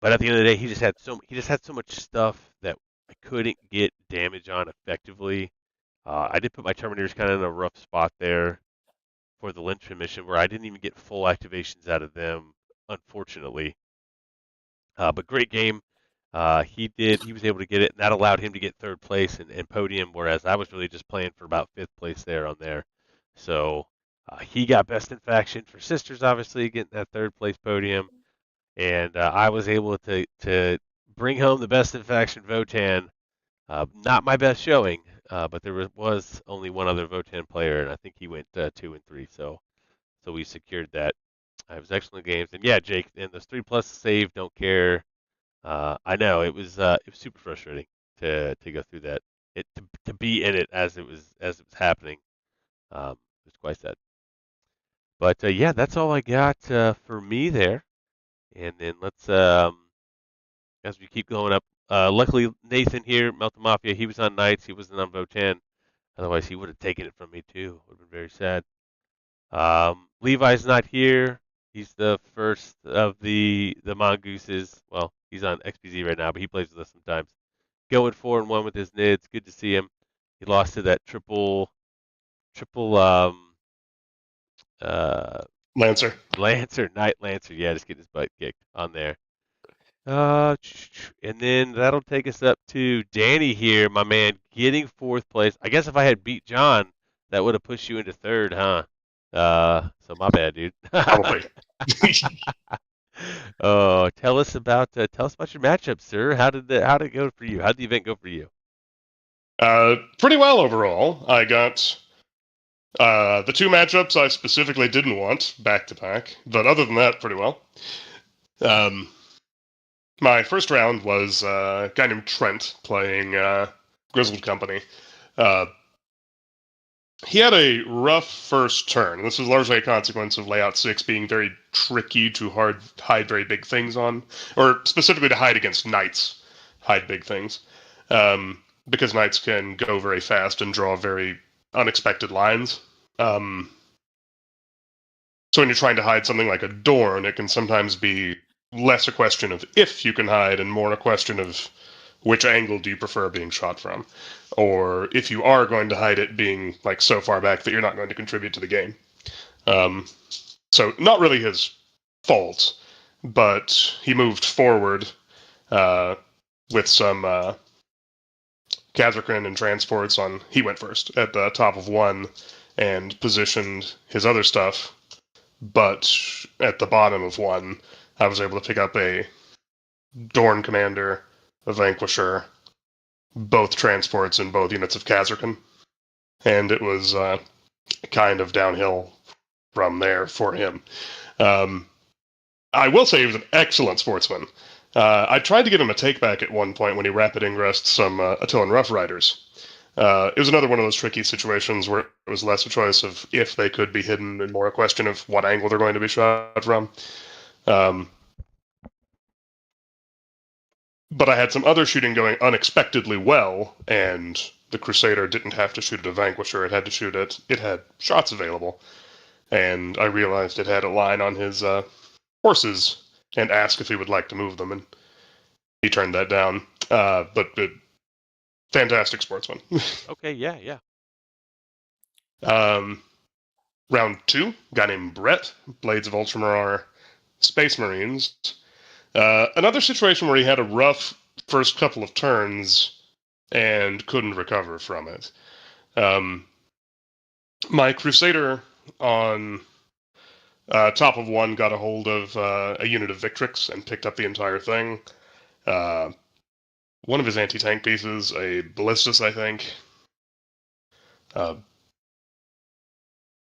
But at the end of the day, he just had so much stuff that I couldn't get damage on effectively. I did put my Terminators kind of in a rough spot there for the linchpin mission, where I didn't even get full activations out of them, unfortunately. But great game. He was able to get it, and that allowed him to get 3rd place and podium, whereas I was really just playing for about 5th place there on there. So he got best in faction for sisters, obviously getting that 3rd place podium, and I was able to bring home the best in faction Votan. Not my best showing, but there was only one other Votan player, and I think he went 2 and 3. So we secured that. It was excellent games, and yeah, Jake, and those 3+ save, don't care. I know it was super frustrating to go through that. To be in it as it was happening. It was quite sad. But yeah, that's all I got for me there. And then let's as we keep going up. Luckily, Nathan here, Melta Mafia, he was on Knights. He wasn't on Votan. Otherwise, he would have taken it from me too. Would have been very sad. Levi's not here. He's the first of the Mongooses. Well, he's on XPZ right now, but he plays with us sometimes. Going 4-1 with his nids. Good to see him. He lost to that triple Lancer. Knight Lancer. Yeah, just getting his butt kicked on there. And then that'll take us up to Danny here, my man, getting 4th place. I guess if I had beat John, that would have pushed you into 3rd, huh? So my bad, dude. Probably. Oh, tell us about your matchup, sir. How did it go for you? How did the event go for you? Pretty well overall. I got the 2 matchups I specifically didn't want back to back, but other than that, pretty well. My first round was a guy named Trent playing Grizzled Company. He had a rough first turn. This was largely a consequence of Layout 6 being very tricky to hide very big things on, or specifically to hide against Knights, hide big things. Because Knights can go very fast and draw very unexpected lines. So when you're trying to hide something like a Dorn, it can sometimes be less a question of if you can hide and more a question of which angle do you prefer being shot from. Or if you are going to hide it, being like so far back that you're not going to contribute to the game. So not really his fault, but he moved forward with some Kazakhin and transports on. He went first at the top of one and positioned his other stuff, but at the bottom of one, I was able to pick up a Dorn commander, a Vanquisher, both transports, and both units of Kazakhin, and it was kind of downhill from there for him. I will say he was an excellent sportsman. I tried to get him a take-back at one point when he rapid ingressed some Attilan Rough Riders. It was another one of those tricky situations where it was less a choice of if they could be hidden and more a question of what angle they're going to be shot from. But I had some other shooting going unexpectedly well, and the Crusader didn't have to shoot at a Vanquisher. It had to shoot at... It had shots available. And I realized it had a line on his horses and asked if he would like to move them, and he turned that down. But fantastic sportsman. Okay, yeah. Round 2, a guy named Brett, Blades of Ultramar Space Marines. Another situation where he had a rough first couple of turns and couldn't recover from it. My Crusader on top of one got a hold of a unit of Victrix and picked up the entire thing. One of his anti-tank pieces, a Ballistus, I think.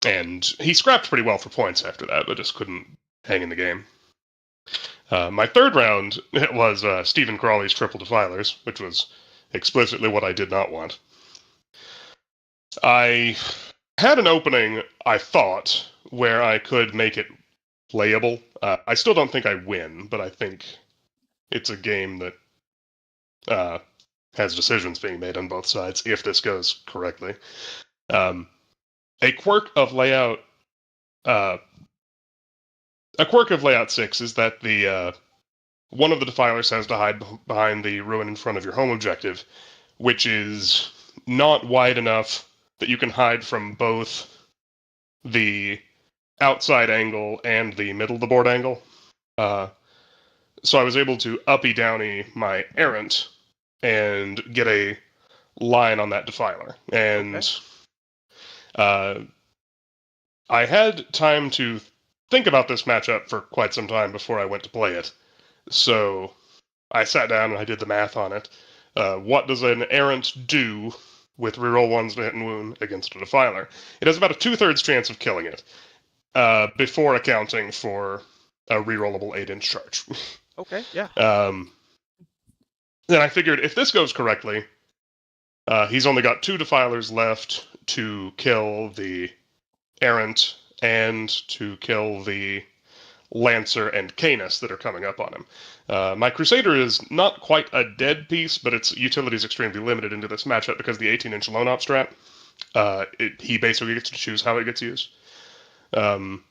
And he scrapped pretty well for points after that, but just couldn't hang in the game. My third round was Stephen Crawley's Triple Defilers, which was explicitly what I did not want. I had an opening, I thought, where I could make it playable. I still don't think I win, but I think it's a game that has decisions being made on both sides, if this goes correctly. A quirk of layout 6 is that the one of the defilers has to hide behind the ruin in front of your home objective, which is not wide enough that you can hide from both the outside angle and the middle of the board angle. So I was able to uppy-downy my Errant and get a line on that Defiler. And I had time to think about this matchup for quite some time before I went to play it. So I sat down and I did the math on it. What does an Errant do with reroll 1s to hit and wound against a Defiler? It has about a 2/3 chance of killing it, before accounting for a rerollable 8-inch charge. Okay, yeah. Then I figured if this goes correctly, he's only got 2 Defilers left to kill the Errant and to kill the Lancer and Canis that are coming up on him. My Crusader is not quite a dead piece, but its utility is extremely limited into this matchup because the 18-inch lone op strat, he basically gets to choose how it gets used. And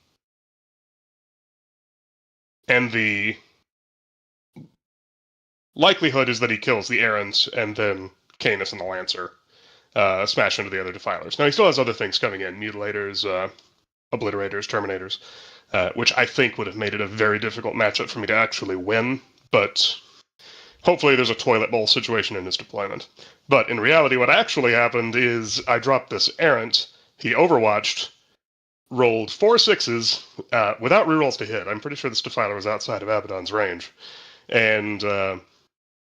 the likelihood is that he kills the Errant and then Canis and the Lancer smash into the other Defilers. Now, he still has other things coming in, Mutilators, Obliterators, Terminators, which I think would have made it a very difficult matchup for me to actually win, but hopefully there's a toilet bowl situation in his deployment. But in reality, what actually happened is I dropped this Errant, he overwatched, rolled 4 6s without rerolls to hit. I'm pretty sure this Defiler was outside of Abaddon's range. And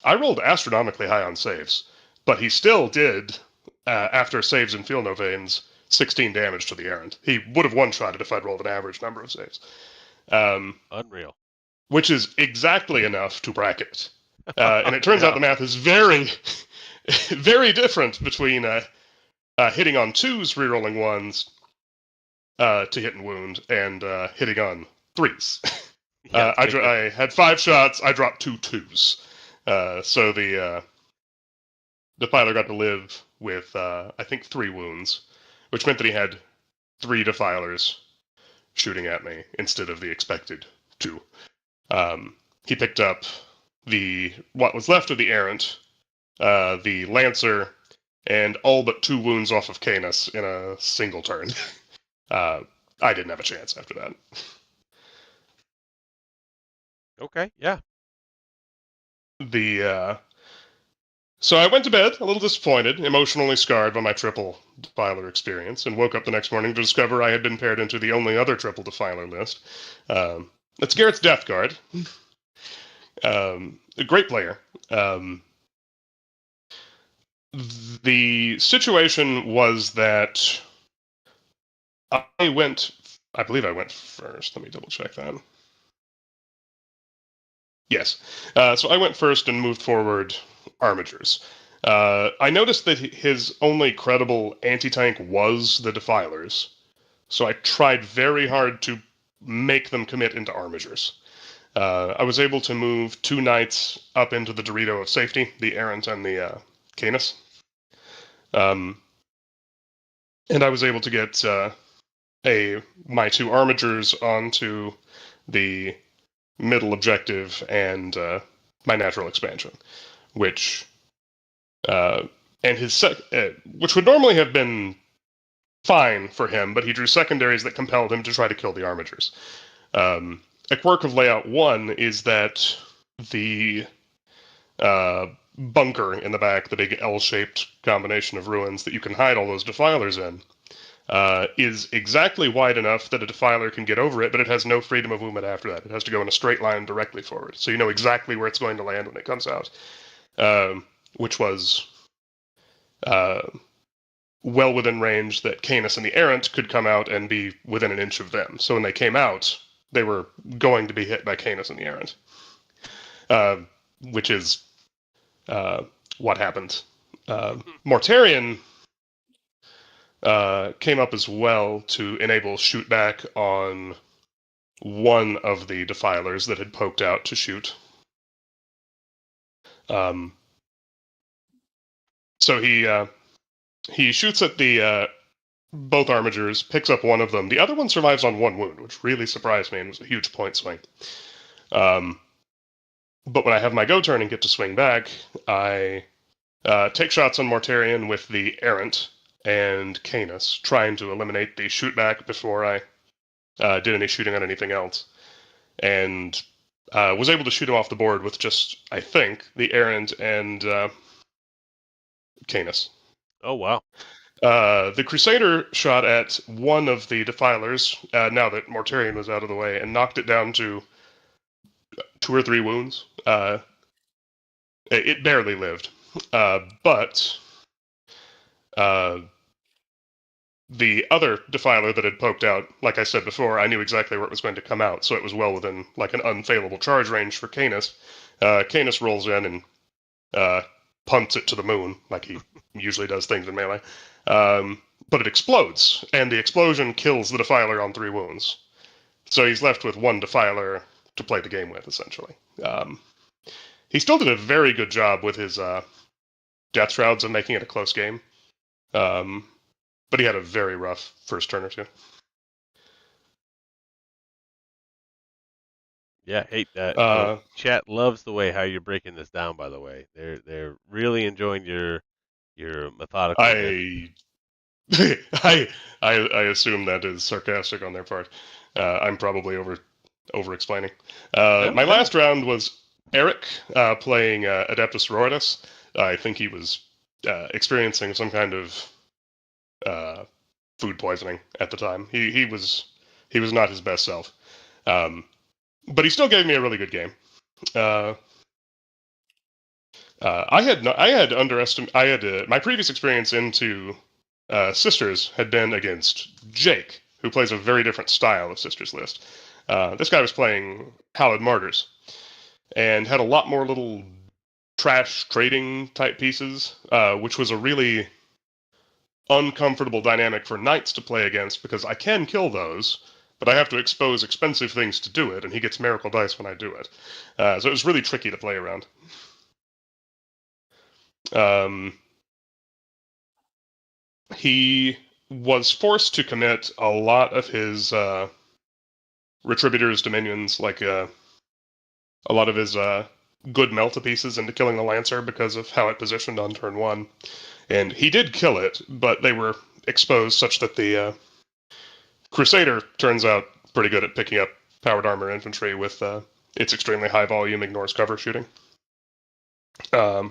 I rolled astronomically high on saves, but he still did, after saves and field no veins, 16 damage to the Errant. He would have one-shotted if I'd rolled an average number of saves. Unreal. Which is exactly enough to bracket. And it turns out the math is very, very different between hitting on 2s, rerolling 1s to hit and wound, and hitting on 3s. Yeah, I had 5 shots, I dropped 2 2s. So the Defiler got to live with, I think, 3 wounds, which meant that he had 3 Defilers shooting at me instead of the expected 2. He picked up what was left of the Errant, the Lancer, and all but 2 wounds off of Canis in a single turn. I didn't have a chance after that. Okay, yeah. So I went to bed a little disappointed, emotionally scarred by my triple Defiler experience, and woke up the next morning to discover I had been paired into the only other triple Defiler list. That's Garrett's Death Guard. A great player. The situation was that I believe I went first. Let me double check that. Yes. So I went first and moved forward Armigers. I noticed that his only credible anti-tank was the Defilers, so I tried very hard to make them commit into Armigers. I was able to move 2 knights up into the Dorito of safety, the Errant and the Canis. And I was able to get my 2 Armigers onto the middle objective and my natural expansion, which which would normally have been fine for him, but he drew secondaries that compelled him to try to kill the Armigers. A quirk of layout 1 is that the bunker in the back, the big L-shaped combination of ruins that you can hide all those Defilers in, is exactly wide enough that a Defiler can get over it, but it has no freedom of movement after that. It has to go in a straight line directly forward, so you know exactly where it's going to land when it comes out, which was well within range that Canis and the Errant could come out and be within an inch of them. So when they came out, they were going to be hit by Canis and the Errant, which is what happened. Mortarion came up as well to enable shoot back on one of the Defilers that had poked out to shoot. So he shoots at the both Armigers, picks up one of them. The other one survives on 1 wound, which really surprised me and was a huge point swing. But when I have my go turn and get to swing back, I take shots on Mortarion with the Errant and Canis, trying to eliminate the shoot back before I did any shooting on anything else. And was able to shoot him off the board with just, I think, the Errant and Canis. Oh, wow. The Crusader shot at one of the Defilers, now that Mortarion was out of the way, and knocked it down to 2 or 3 wounds. It barely lived. But the other Defiler that had poked out, like I said before, I knew exactly where it was going to come out, so it was well within like an unfailable charge range for Canis. Canis rolls in and punts it to the moon, like he usually does things in melee. But it explodes, and the explosion kills the Defiler on 3 wounds. So he's left with 1 Defiler to play the game with, essentially. He still did a very good job with his Death Shrouds of making it a close game. But he had a very rough first turn or 2. Yeah, hey, chat loves the way how you're breaking this down. By the way, they're really enjoying your methodical. I assume that is sarcastic on their part. I'm probably over explaining. My last round was Eric playing Adeptus Sororitas. I think he was experiencing some kind of food poisoning at the time. He was not his best self. But he still gave me a really good game. I had underestimated my previous experience into Sisters had been against Jake, who plays a very different style of Sisters list. This guy was playing Hallowed Martyrs and had a lot more little trash trading type pieces, which was a really uncomfortable dynamic for knights to play against, because I can kill those, but I have to expose expensive things to do it, and he gets miracle dice when I do it. So it was really tricky to play around. He was forced to commit a lot of his Retributor's Dominions, like a lot of his good melt-to-pieces into killing the Lancer because of how it positioned on turn 1. And he did kill it, but they were exposed such that the Crusader turns out pretty good at picking up powered armor infantry with its extremely high volume, ignores cover shooting. And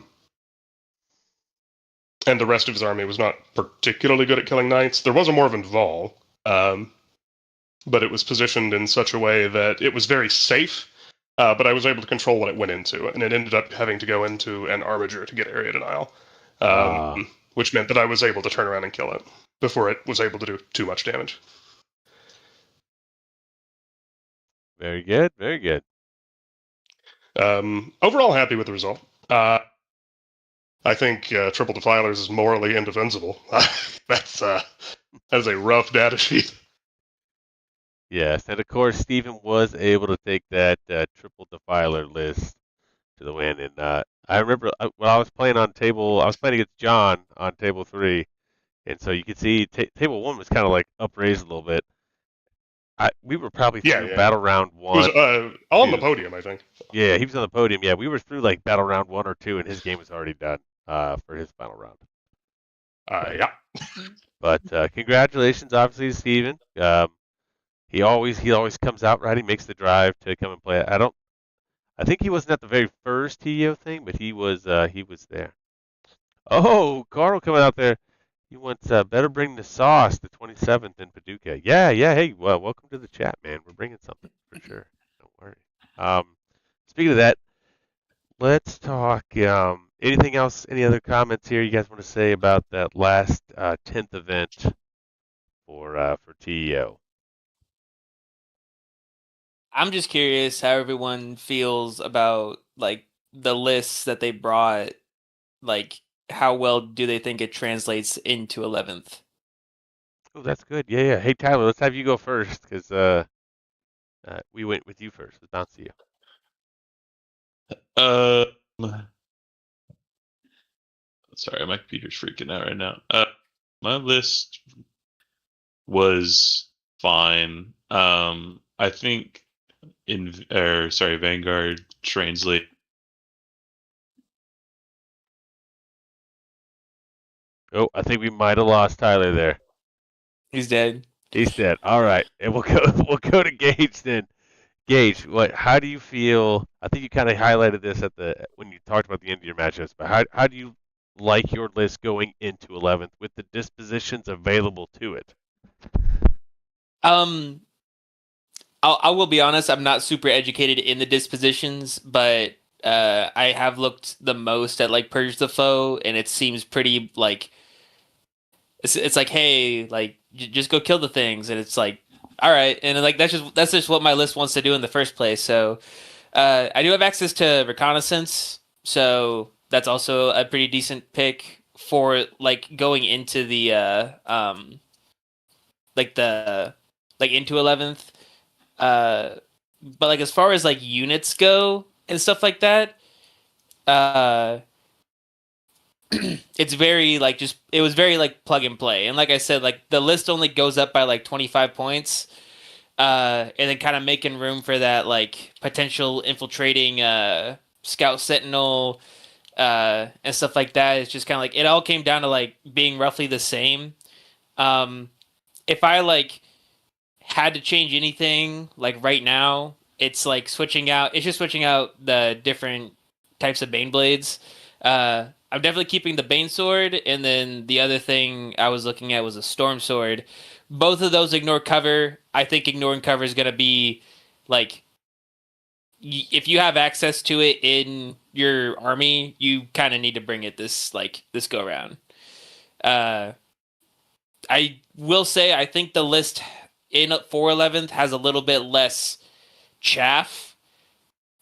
the rest of his army was not particularly good at killing knights. There was a Morvenn Vol, but it was positioned in such a way that it was very safe, but I was able to control what it went into, and it ended up having to go into an Armiger to get area denial, which meant that I was able to turn around and kill it before it was able to do too much damage. Very good, very good. Overall, happy with the result. I think Triple Defilers is morally indefensible. That's a rough data sheet. Yes, and of course Stephen was able to take that triple defiler list to the win. And I remember when I was playing against John on table 3, and so you could see table 1 was kind of like upraised a little bit. We were probably through battle round 1. He was on the podium, I think. Yeah, he was on the podium. Yeah, we were through like battle round 1 or 2, and his game was already done for his final round. Yeah. But congratulations, obviously, to Steven. He always comes out right. He makes the drive to come and play. I think he wasn't at the very first TEO thing, but he was there. Oh, Carl coming out there. He wants better bring the sauce the 27th in Paducah. Yeah. Hey, well, welcome to the chat, man. We're bringing something for sure. Don't worry. Speaking of that, let's talk. Anything else? Any other comments here you guys want to say about that last 10th event for TEO? I'm just curious how everyone feels about like the lists that they brought. Like, how well do they think it translates into 11th? Oh, that's good. Yeah. Hey, Tyler, let's have you go first because we went with you first. Let's bounce to you. Sorry, my computer's freaking out right now. My list was fine. I think Vanguard translate. Oh, I think we might have lost Tyler there. He's dead. He's dead. All right, and we'll go to Gage then. Gage, how do you feel? I think you kind of highlighted this when you talked about the end of your matchups, but how do you like your list going into 11th with the dispositions available to it? I will be honest, I'm not super educated in the dispositions, but I have looked the most at like Purge the Foe, and it seems pretty like it's like, hey, like just go kill the things, and it's like, all right, and like that's just what my list wants to do in the first place. So I do have access to Reconnaissance, so that's also a pretty decent pick for like going into the into 11th. But like as far as like units go and stuff like that, it's very like it was very like plug and play. And like I said, like the list only goes up by like 25 points. And then kind of making room for that like potential infiltrating scout sentinel and stuff like that. It's just kind of like it all came down to like being roughly the same. If I like had to change anything like right now, it's like switching out the different types of Bane blades. I'm definitely keeping the Bane sword, and then the other thing I was looking at was a Storm sword. Both of those ignore cover. I think ignoring cover is going to be like if you have access to it in your army, you kind of need to bring it this go around. I will say I think the list in 411th has a little bit less chaff,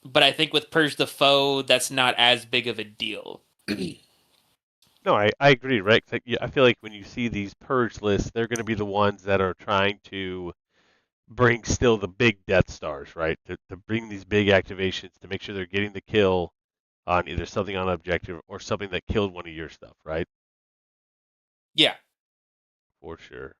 but I think with Purge the Foe, that's not as big of a deal. No, I agree, right? I feel like when you see these Purge lists, they're going to be the ones that are trying to bring still the big Death Stars, right? To bring these big activations to make sure they're getting the kill on either something on objective or something that killed one of your stuff, right? Yeah. For sure.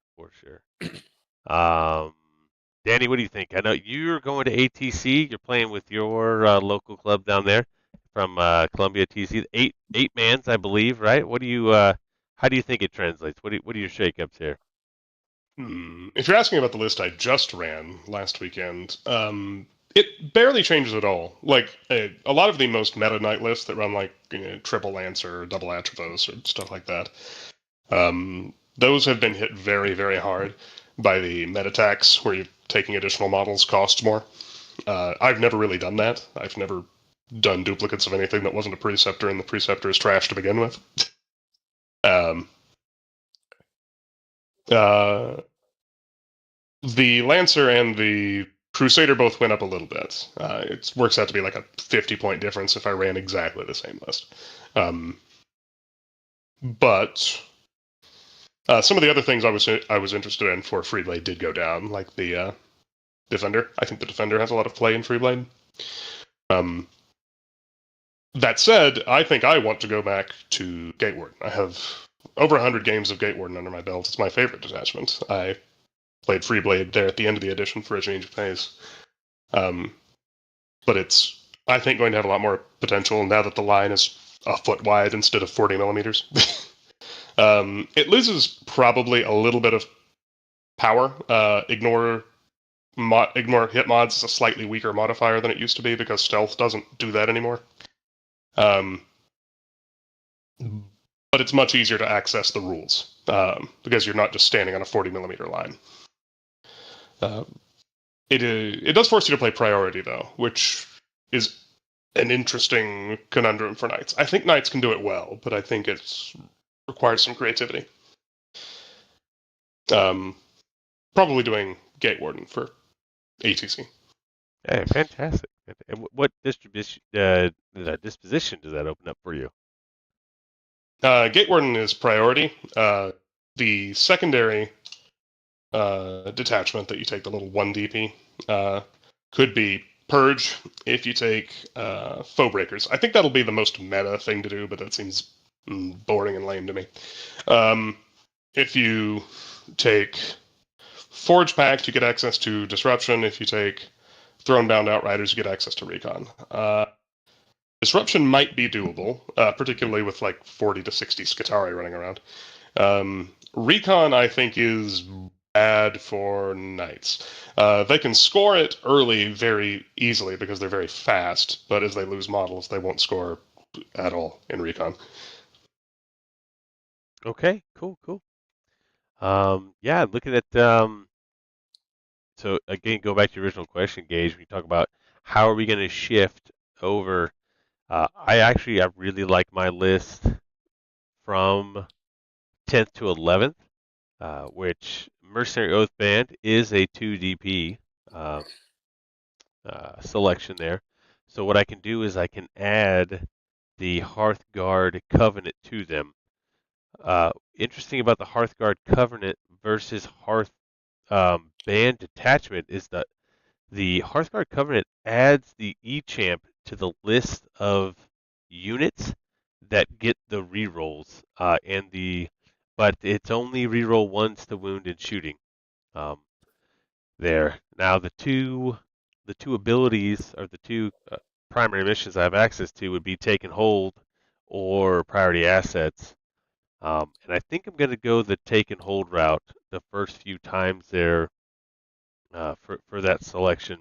Danny, what do you think? I know you're going to ATC. You're playing with your local club down there from Columbia TC. Eight mans, I believe, right? What do you how do you think it translates? What are your shakeups here? If you're asking about the list I just ran last weekend, it barely changes at all. Like a lot of the most meta knight lists that run like triple Lancer or double Atropos or stuff like that, those have been hit very, very hard by the meta tax where you're taking additional models costs more. I've never really done that. I've never done duplicates of anything that wasn't a preceptor, and the preceptor is trash to begin with. The Lancer and the Crusader both went up a little bit. It works out to be like a 50-point difference if I ran exactly the same list. But some of the other things I was interested in for Freeblade did go down, like the Defender. I think the Defender has a lot of play in Freeblade. That said, I think I want to go back to Gatewarden. I have over 100 games of Gatewarden under my belt. It's my favorite detachment. I played Freeblade there at the end of the edition for a change of pace. But it's, I think, going to have a lot more potential now that the line is a foot wide instead of 40 millimeters. It loses probably a little bit of power. Ignore hit mods is a slightly weaker modifier than it used to be because stealth doesn't do that anymore. But it's much easier to access the rules because you're not just standing on a 40 millimeter line. It does force you to play priority though, which is an interesting conundrum for knights. I think knights can do it well, but I think it requires some creativity. Probably doing Gatewarden for ATC. Hey, fantastic. And what disposition does that open up for you? Gatewarden is priority. The secondary detachment that you take, the little 1 DP, could be Purge if you take Foe Breakers. I think that'll be the most meta thing to do, but that seems boring and lame to me. If you take Forge Pact, you get access to Disruption. If you take Throne-Bound Outriders, you get access to Recon. Disruption might be doable, particularly with like 40 to 60 Skitarii running around. Recon, I think, is bad for knights. They can score it early very easily because they're very fast, but as they lose models, they won't score at all in Recon. Okay, cool. Yeah, looking at so again, go back to your original question, Gage. When you talk about how are we going to shift over, I really like my list from 10th to 11th, which Mercenary Oath Band is a 2 DP selection there. So what I can do is I can add the Hearthguard Covenant to them. Interesting about the Hearthguard Covenant versus Hearth Band detachment is that the Hearthguard Covenant adds the E-Champ to the list of units that get the rerolls, but it's only reroll once to wound and shooting. There. Now the two abilities or the two primary missions I have access to would be Take and Hold or Priority Assets. And I think I'm going to go the Take and Hold route the first few times there for that selection,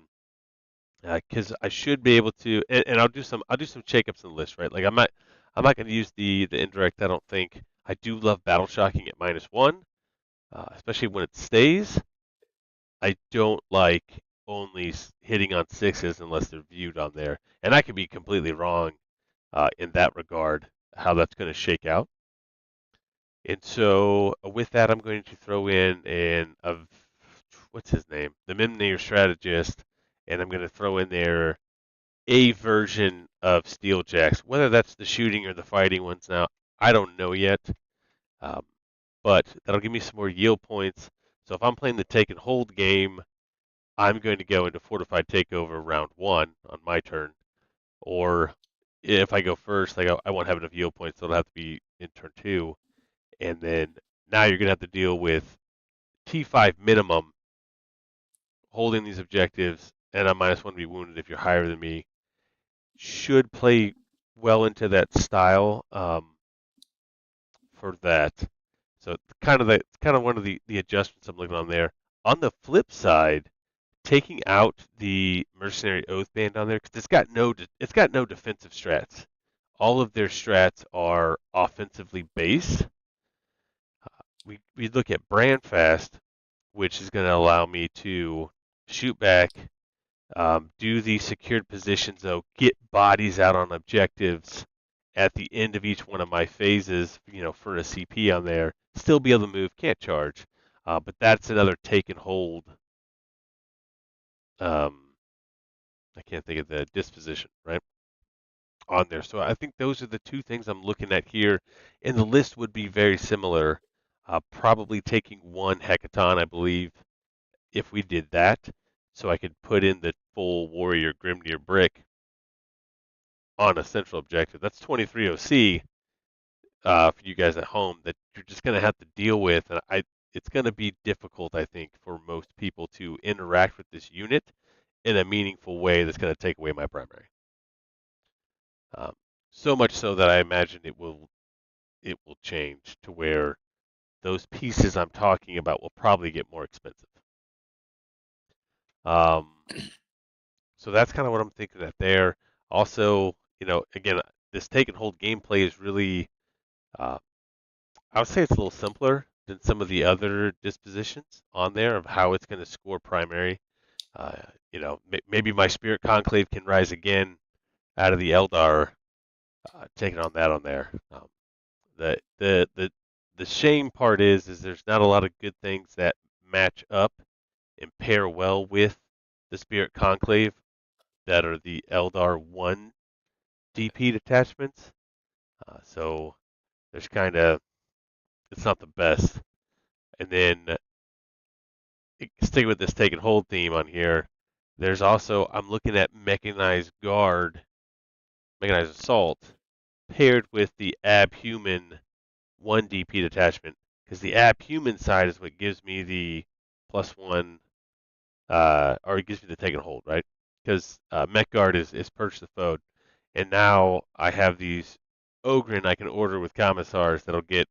because I should be able to, and I'll do some shakeups in the list, right? Like I'm not going to use the indirect. I don't think. I do love Battle Shocking at -1, especially when it stays. I don't like only hitting on 6s unless they're viewed on there, and I could be completely wrong in that regard, how that's going to shake out. And so with that, I'm going to throw in what's his name? The Mimnir Strategist, and I'm going to throw in there a version of Steeljacks. Whether that's the shooting or the fighting ones now, I don't know yet. But that'll give me some more yield points. So if I'm playing the Take and Hold game, I'm going to go into Fortified Takeover round 1 on my turn. Or if I go first, I won't have enough yield points, so it'll have to be in turn 2. And then now you're going to have to deal with T5 minimum holding these objectives, and I'm -1 to be wounded if you're higher than me, should play well into that style for that. So kind of one of the adjustments I'm looking on there. On the flip side, taking out the Mercenary Oath Band on there, because it's got no defensive strats. All of their strats are offensively based. We look at Brandfast, which is going to allow me to shoot back, do the secured positions, though, get bodies out on objectives at the end of each one of my phases, for a CP on there, still be able to move, can't charge. But that's another take and hold. I can't think of the disposition, right? On there. So I think those are the two things I'm looking at here. And the list would be very similar. Probably taking one Hecaton, I believe, if we did that. So I could put in the full Warrior Grimnir brick on a central objective. That's 23 OC for you guys at home that you're just going to have to deal with. And it's going to be difficult, I think, for most people to interact with this unit in a meaningful way that's going to take away my primary. So much so that I imagine it will change to where those pieces I'm talking about will probably get more expensive. So that's kind of what I'm thinking at there. Also, again, this take and hold gameplay is really, I would say it's a little simpler than some of the other dispositions on there of how it's going to score primary. Maybe my Spirit Conclave can rise again out of the Eldar, taking on that on there. The shame part is there's not a lot of good things that match up and pair well with the Spirit Conclave that are the Eldar 1 DP detachments. So there's it's not the best. And then sticking with this take and hold theme on here, there's also, I'm looking at Mechanized Assault, paired with the Abhuman 1 DP detachment, because the Abhuman side is what gives me the +1, or it gives me the take and hold, right? Because Mech Guard is Purge the Foe, and now I have these Ogren I can order with Commissars that'll get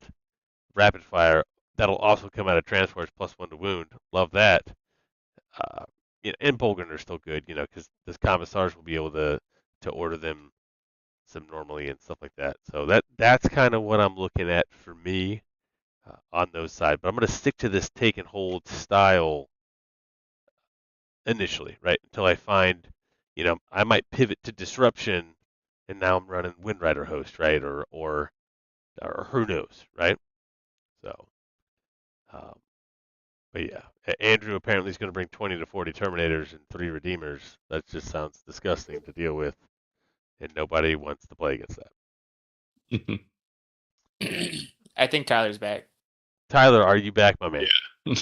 rapid fire. That'll also come out of transports +1 to wound. Love that. And Bolgren are still good, because the Commissars will be able to order them some normally and stuff like that. So that's kind of what I'm looking at for me on those sides. But I'm going to stick to this take and hold style initially, right? Until I find, I might pivot to disruption, and now I'm running Windrider Host, right? Or who knows, right? So, but yeah, Andrew apparently is going to bring 20 to 40 Terminators and 3 Redeemers. That just sounds disgusting to deal with, and nobody wants to play against that. I think Tyler's back. Tyler, are you back, my man? Yeah.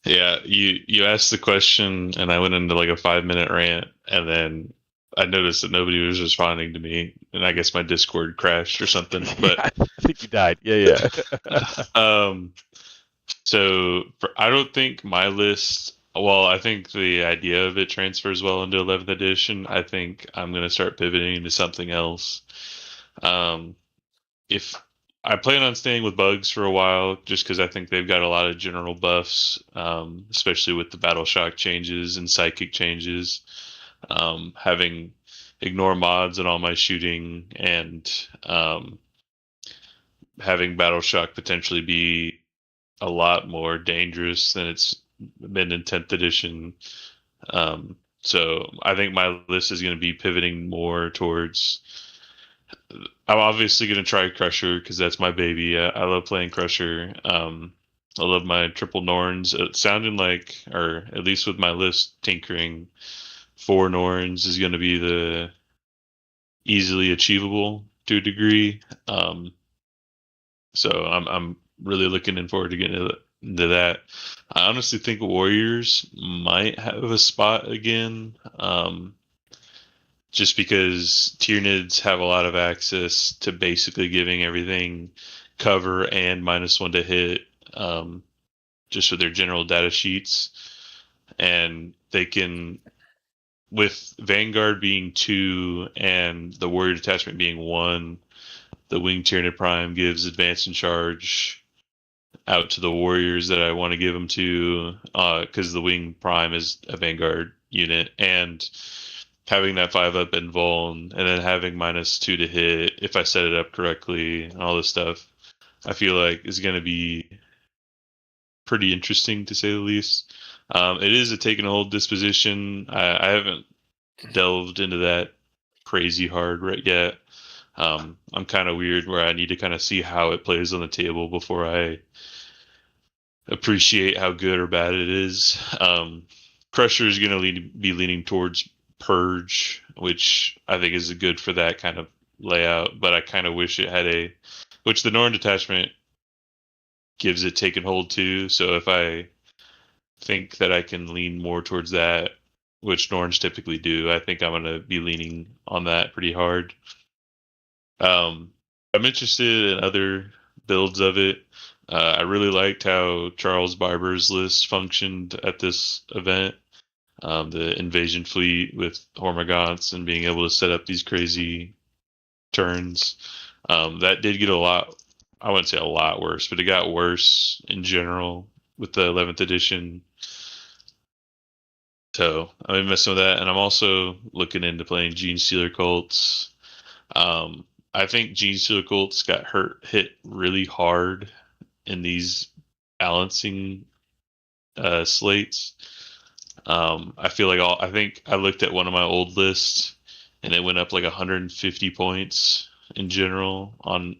Yeah, you asked the question, and I went into like a 5-minute rant, and then I noticed that nobody was responding to me, and I guess my Discord crashed or something. But I think you died. Yeah. So I don't think my list. Well, I think the idea of it transfers well into 11th edition. I think I'm going to start pivoting into something else. If I plan on staying with bugs for a while, just because I think they've got a lot of general buffs, especially with the battle shock changes and psychic changes. Having ignore mods in all my shooting, and having battle shock potentially be a lot more dangerous than it's been in 10th edition. So I think my list is going to be pivoting more towards. I'm obviously going to try Crusher because that's my baby. I love playing Crusher. I love my triple Norns. It sounded like, or at least with my list, tinkering 4 Norns is going to be the easily achievable to a degree. So I'm really looking forward to getting into that. I honestly think Warriors might have a spot again. Just because Tyranids have a lot of access to basically giving everything cover and -1 to hit, just with their general data sheets. and they can, with Vanguard being 2 and the Warrior Detachment being 1, the Wing Tyranid Prime gives advance and charge out to the warriors that I want to give them to, because the Wing Prime is a Vanguard unit, and having that 5-up and Vuln, and then having -2 to hit if I set it up correctly, and all this stuff, I feel like is going to be pretty interesting to say the least. It is a take and hold disposition. I haven't delved into that crazy hard right yet. I'm kind of weird where I need to kind of see how it plays on the table before I appreciate how good or bad it is. Crusher is going to be leaning towards Purge, which I think is good for that kind of layout, but I kind of wish it had which the Norn detachment gives it take and hold too. So if I think that I can lean more towards that, which Norns typically do, I think I'm going to be leaning on that pretty hard. I'm interested in other builds of it. I really liked how Charles Barber's list functioned at this event. The invasion fleet with Hormagaunts and being able to set up these crazy turns. That did get a lot, I wouldn't say a lot worse, but it got worse in general with the 11th edition. So I've been messing with that, and I'm also looking into playing Gene Stealer Cults. I think Gene Stealer Cults got hit really hard in these balancing slates. I feel like I think I looked at one of my old lists, and it went up like 150 points in general on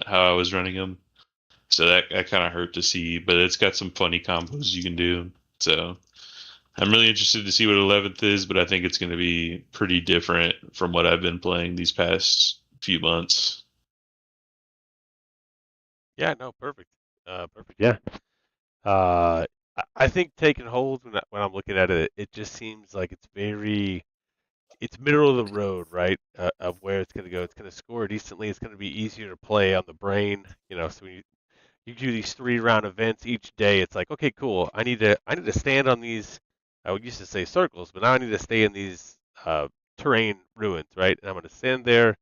how I was running them. So that kind of hurt to see, but it's got some funny combos you can do. So I'm really interested to see what 11th is, but I think it's going to be pretty different from what I've been playing these past few months. Yeah, no, perfect. Perfect. Yeah. I think taking hold when I'm looking at it, it just seems like it's middle of the road, right? Of where it's going to go. It's going to score decently. It's going to be easier to play on the brain, So when you do these 3-round events each day, it's like, okay, cool. I need to stand on these. I used to say circles, but now I need to stay in these terrain ruins, right? And I'm going to stand there,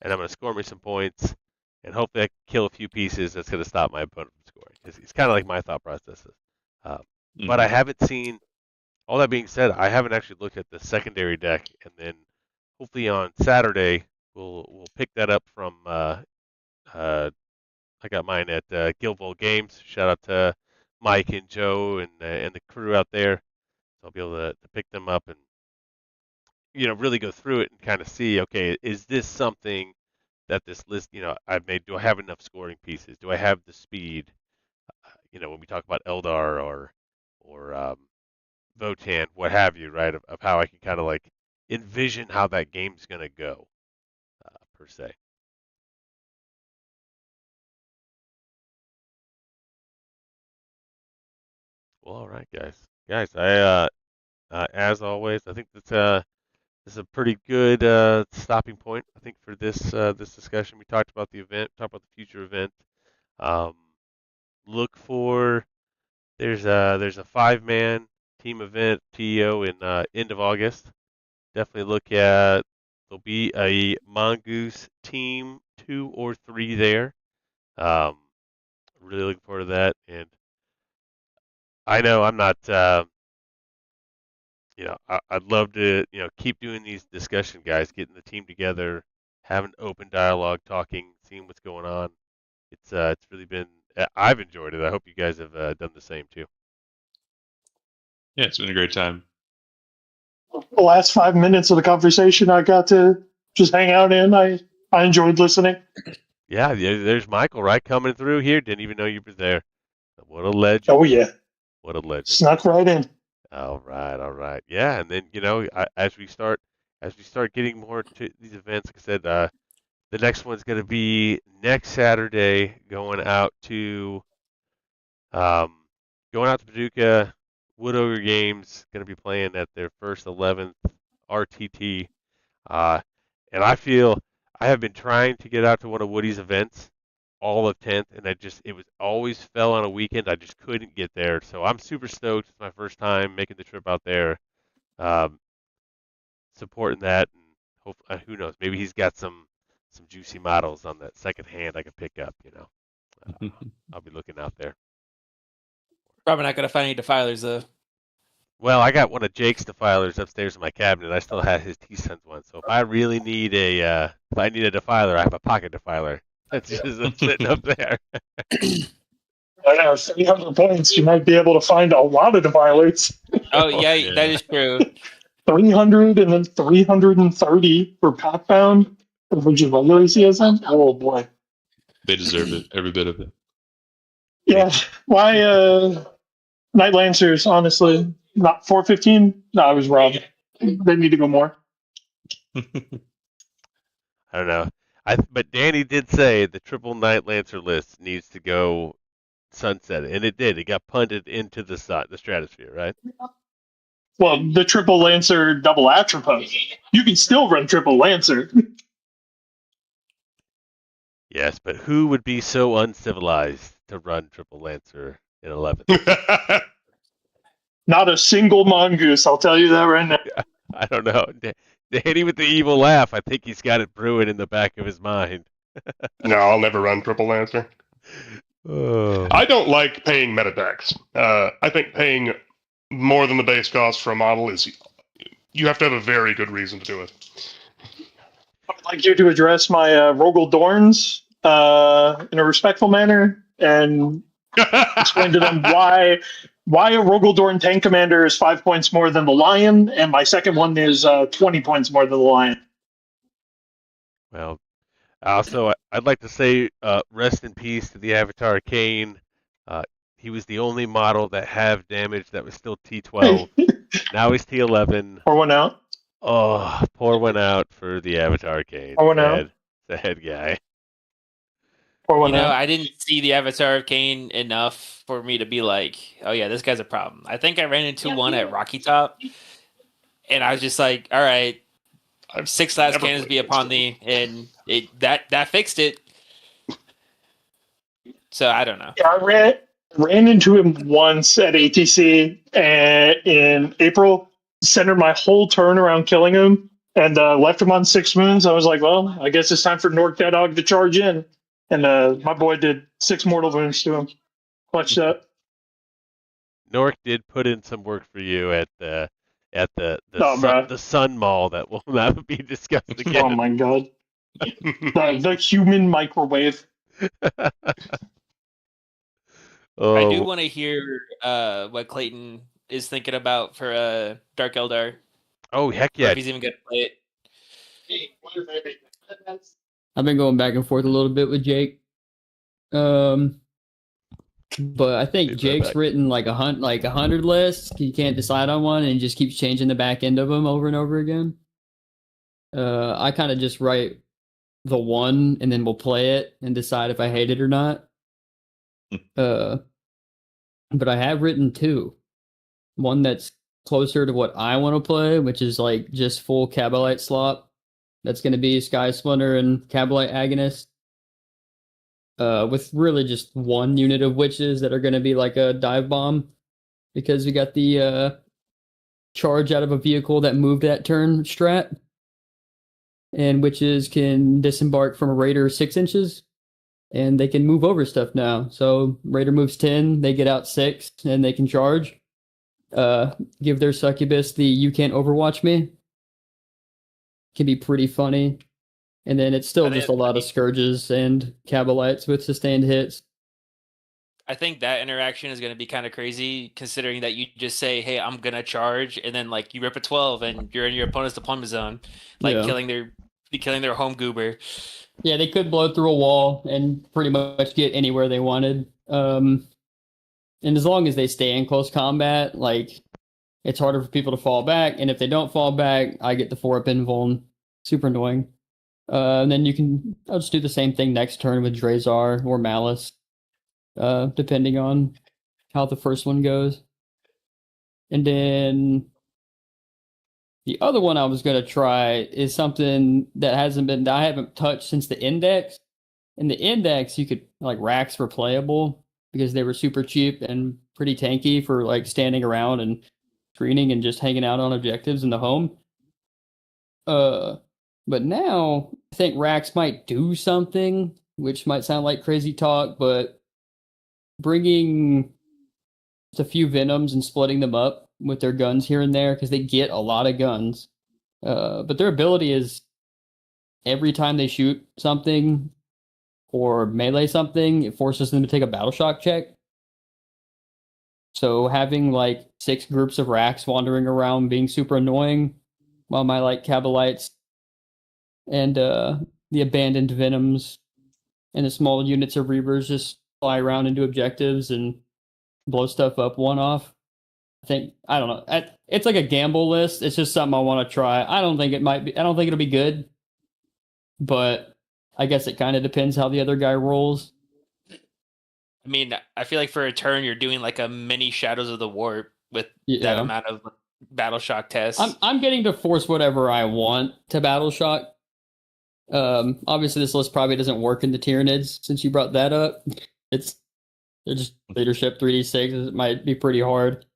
and I'm going to score me some points, and hopefully I can kill a few pieces that's going to stop my opponent from scoring. It's kind of like my thought processes. But I haven't seen. All that being said, I haven't actually looked at the secondary deck, and then hopefully on Saturday we'll pick that up from. I got mine at Guildball Games. Shout out to Mike and Joe and the crew out there. So I'll be able to pick them up and really go through it and kind of see, okay, is this something that this list I've made? Do I have enough scoring pieces? Do I have the speed? When we talk about Eldar or Votan, what have you, right? Of how I can kind of like envision how that game's going to go, per se. Well, all right, guys. As always, I think this is a pretty good stopping point. I think for this discussion, we talked about the event, talked about the future event. Um, look for there's a 5-man team event TEO in end of August. Definitely look at there'll be a Mongoose team 2 or 3 there. Really looking forward to that, and I know I'm not. I'd love to, keep doing these discussion, guys, getting the team together, having open dialogue, talking, seeing what's going on. It's really been. I've enjoyed it. I hope you guys have done the same too. Yeah, it's been a great time. The last 5 minutes of the conversation I got to just hang out in. I enjoyed listening. Yeah, there's Michael, right, coming through here. Didn't even know you were there. What a legend. Oh yeah, What a legend. snuck right in. All right. Yeah, and then as we start getting more to these events, like I said, the next one's going to be next Saturday, um, going out to Paducah. Wood Ogre Games going to be playing at their first 11th RTT, and I feel I have been trying to get out to one of Woody's events all of 10th, and it was always fell on a weekend. I just couldn't get there. So I'm super stoked. It's my first time making the trip out there, um, supporting that, and who knows? Maybe he's got some juicy models on that second hand I could pick up. I'll be looking out there. Probably not gonna find any defilers though. Well, I got one of Jake's defilers upstairs in my cabinet. I still have his T-Sense one. So if I really need a defiler, I have a pocket defiler. That's just sitting up there. I know, 300 points, you might be able to find a lot of defilers. Oh yeah, that is true. 300 and then 330 for Pathbound, which is regular CSM. Oh boy. They deserve it, every bit of it. Yeah, why Night Lancers, honestly, not 415? No, I was wrong. They need to go more. I don't know. But Danny did say the triple Night Lancer list needs to go sunset, and it did. It got punted into the stratosphere, right? Well, the triple Lancer double Atropos. You can still run triple Lancer. Yes, but who would be so uncivilized to run triple Lancer in 11th? Not a single mongoose, I'll tell you that right now. I don't know. Danny with the evil laugh. I think he's got it brewing in the back of his mind. No, I'll never run triple Lancer. Oh. I don't like paying meta decks. I think paying more than the base cost for a model is... You have to have a very good reason to do it. I'd like you to address my Rogel Dorns in a respectful manner and explain to them why a Rogel Dorn tank commander is 5 points more than the Lion, and my second one is 20 points more than the Lion. Well, also, I'd like to say rest in peace to the Avatar Kane. He was the only model that have damage that was still T12. Now he's T11. Pour one out. Oh, pour one out for the Avatar Kane. Pour one out. The head guy. Pour one out. I didn't see the Avatar of Kane enough for me to be like, oh yeah, this guy's a problem. I think I ran into one at Rocky Top, and I was just like, all right, 6 last cannons be upon thee, and that fixed it. So I don't know. Yeah, I ran into him once at ATC in April, centered my whole turn around killing him, and left him on 6 moons. I was like, well, I guess it's time for Nork Dead Dog to charge in. And my boy did 6 mortal wounds to him. Clutched up. Nork did put in some work for you at the Sun Mall that will not be discussed again. Oh my god. the human microwave. Oh. I do want to hear what Clayton is thinking about for Dark Eldar. Oh, heck Or yeah. if he's even going to play it. I've been going back and forth a little bit with Jake. But I think Jake's written like 100 lists. You can't decide on one, and he just keeps changing the back end of them over and over again. I kind of just write the one, and then we'll play it and decide if I hate it or not. But I have written 2. One that's closer to what I want to play, which is like just full Cabalite slop. That's going to be Sky Splinter and Cabalite Agonist. With really just 1 unit of witches that are going to be like a dive bomb. Because we got the charge out of a vehicle that moved that turn strat. And witches can disembark from a raider 6 inches. And they can move over stuff now. So raider moves 10, they get out 6, and they can charge. Give their succubus the "you can't overwatch me." Can be pretty funny. And then it's still just a lot of scourges and Cabalites with sustained hits. I think that interaction is going to be kind of crazy, considering that you just say, hey, I'm going to charge, and then like you rip a 12 and you're in your opponent's deployment zone, like killing their home goober. Yeah, they could blow through a wall and pretty much get anywhere they wanted. And as long as they stay in close combat, like, it's harder for people to fall back. And if they don't fall back, I get the 4-up invuln. Super annoying. And then I'll just do the same thing next turn with Drazar or Malice, depending on how the first one goes. And then the other one I was going to try is something that I haven't touched since the index, In the Index, you could like racks were playable because they were super cheap and pretty tanky for like standing around and screening and just hanging out on objectives in the home. But now I think racks might do something, which might sound like crazy talk, but bringing just a few Venoms and splitting them up with their guns here and there, because they get a lot of guns. But their ability is every time they shoot something or melee something, it forces them to take a battle shock check. So having like 6 groups of racks wandering around being super annoying, while my like Cabalites and the abandoned Venoms and the small units of Reavers just fly around and do objectives and blow stuff up one-off. I don't know. It's like a gamble list. It's just something I want to try. I don't think it'll be good, but I guess it kind of depends how the other guy rolls. I mean, I feel like for a turn, you're doing like a mini Shadows of the Warp with that amount of battle shock tests. I'm getting to force whatever I want to battle shock. Obviously, this list probably doesn't work in the Tyranids since you brought that up. They're just leadership 3d6. It might be pretty hard.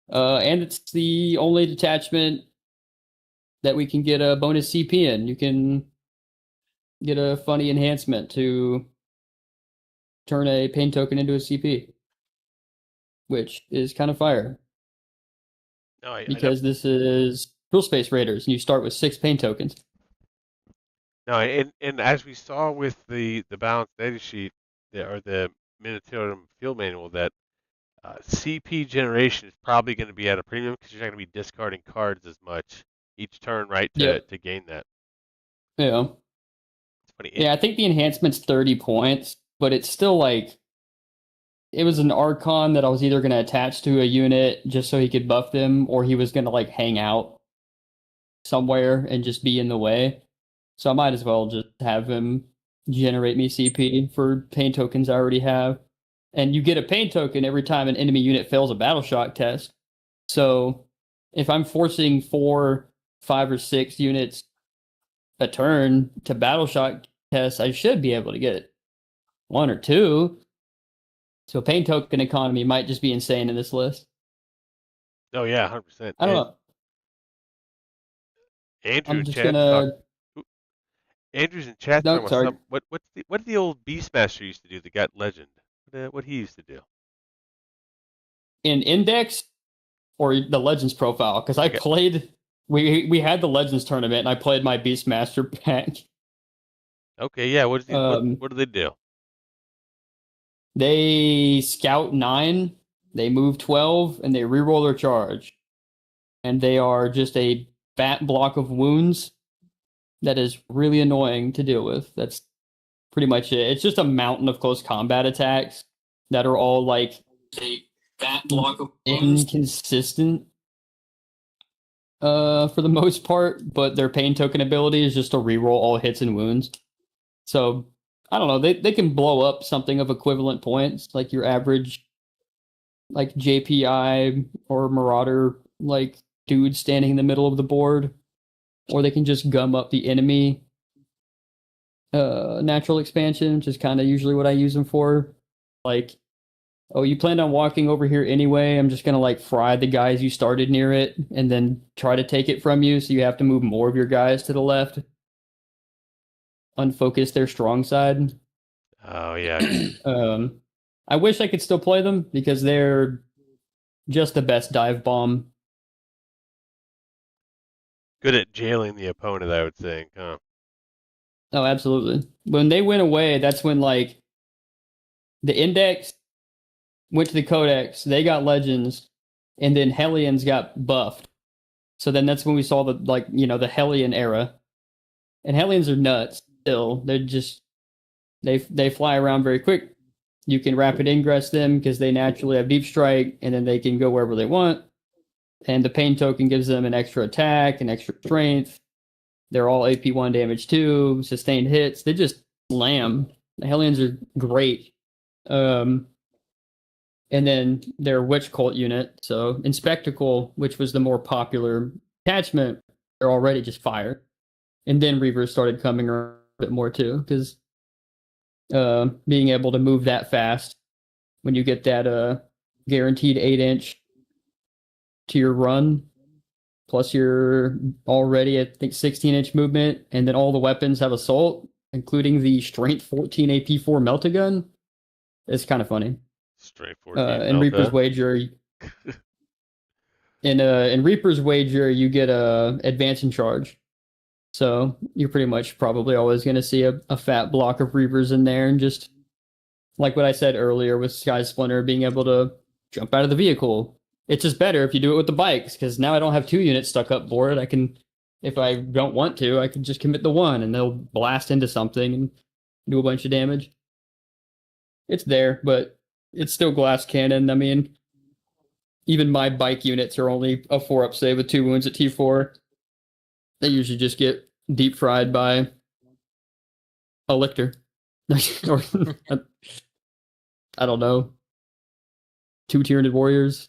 And it's the only detachment that we can get a bonus CP in. You can get a funny enhancement to turn a pain token into a CP, which is kind of fire. Because this is Rule Space Raiders, and you start with 6 pain tokens. No, and as we saw with the balanced data sheet, or the Militarum Field Manual, that CP generation is probably going to be at a premium because you're not going to be discarding cards as much each turn, right, to gain that. Yeah. It's funny. Yeah, I think the enhancement's 30 points, but it's still like, it was an Archon that I was either going to attach to a unit just so he could buff them, or he was going to like hang out somewhere and just be in the way. So I might as well just have him generate me CP for pain tokens I already have. And you get a pain token every time an enemy unit fails a battle shock test. So if I'm forcing 4, 5, or 6 units a turn to battle shock tests, I should be able to get 1 or 2. So pain token economy might just be insane in this list. Oh yeah, 100%. I don't know. Andrew's in chat talking about what did the old Beastmaster used to do that got legend? What he used to do? In Index or the Legends profile? Because I played. We had the Legends tournament, and I played my Beastmaster pack. Okay, yeah. What do they do? They scout 9, they move 12, and they reroll their charge. And they are just a fat block of wounds that is really annoying to deal with. That's pretty much it. It's just a mountain of close combat attacks that are all like a fat block of wounds. Inconsistent for the most part, but their pain token ability is just to reroll all hits and wounds. So I don't know, they can blow up something of equivalent points, like your average like JPI or Marauder like dude standing in the middle of the board, or they can just gum up the enemy natural expansion, which is kind of usually what I use them for. Like, oh, you planned on walking over here anyway, I'm just gonna like fry the guys you started near it and then try to take it from you, so you have to move more of your guys to the left. Unfocus their strong side. Oh yeah. I wish I could still play them because they're just the best dive bomb. Good at jailing the opponent, I would think, huh? Oh, absolutely. When they went away, that's when like the Index went to the Codex, they got Legends, and then Hellions got buffed. So then that's when we saw the Hellion era. And Hellions are nuts still. They're just they fly around very quick. You can rapid ingress them because they naturally have deep strike, and then they can go wherever they want. And the pain token gives them an extra attack and extra strength. They're all AP1 damage too, sustained hits. They just slam. The Hellions are great. And then their Witch Cult unit. So in Spectacle, which was the more popular attachment, they're already just fire. And then Reavers started coming around a bit more too, because being able to move that fast when you get that guaranteed 8-inch to your run, plus you're already at, I think, 16-inch movement, and then all the weapons have assault, including the Strength 14 AP4 Melt-A-Gun. It's kind of funny. Straight 14 and Reaper's Wager. In Reaper's Wager, you get a advance and charge. So you're pretty much probably always going to see a fat block of Reapers in there, and just like what I said earlier with Sky Splinter being able to jump out of the vehicle. It's just better if you do it with the bikes, because now I don't have 2 units stuck up board. I can, if I don't want to, I can just commit the 1 and they'll blast into something and do a bunch of damage. It's there, but it's still glass cannon. I mean, even my bike units are only a 4-up save with 2 wounds at T4. They usually just get deep fried by a lictor. Or, I don't know. 2 Tyranid Warriors.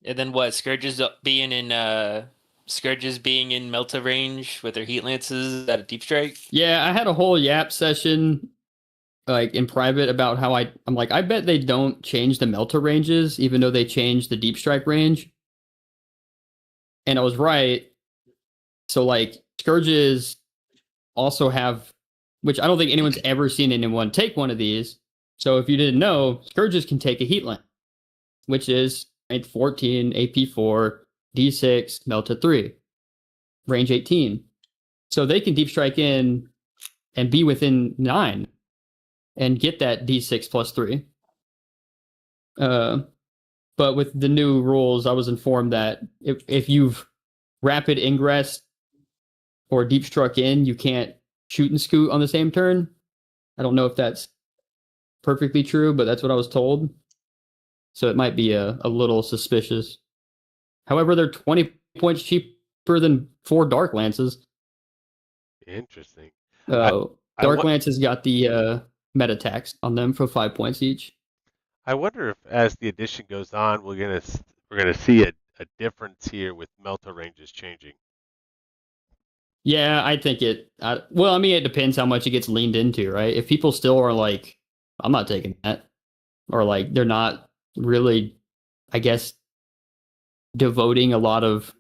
And then what? Scourges being in Melta range with their heat lances at a deep strike? Yeah, I had a whole yap session like in private about how I'm like, I bet they don't change the Melta ranges, even though they changed the deep strike range. And I was right. So like Scourges also have, which I don't think anyone's ever seen anyone take one of these. So if you didn't know, Scourges can take a heat lance, which is 14, AP4, D6, Melta 3, range 18. So they can deep strike in and be within 9 and get that D6 plus 3. But with the new rules, I was informed that if you've rapid ingress or deep struck in, you can't shoot and scoot on the same turn. I don't know if that's perfectly true, but that's what I was told. So it might be a little suspicious. However, they're 20 points cheaper than 4 Dark Lances. Interesting. Dark Lances got the meta tax on them for 5 points each. I wonder if, as the edition goes on, we're gonna see a difference here with Melta ranges changing. Yeah, I think it. Well, I mean, it depends how much it gets leaned into, right? If people still are like, I'm not taking that, or like they're not really, I guess, devoting a lot of,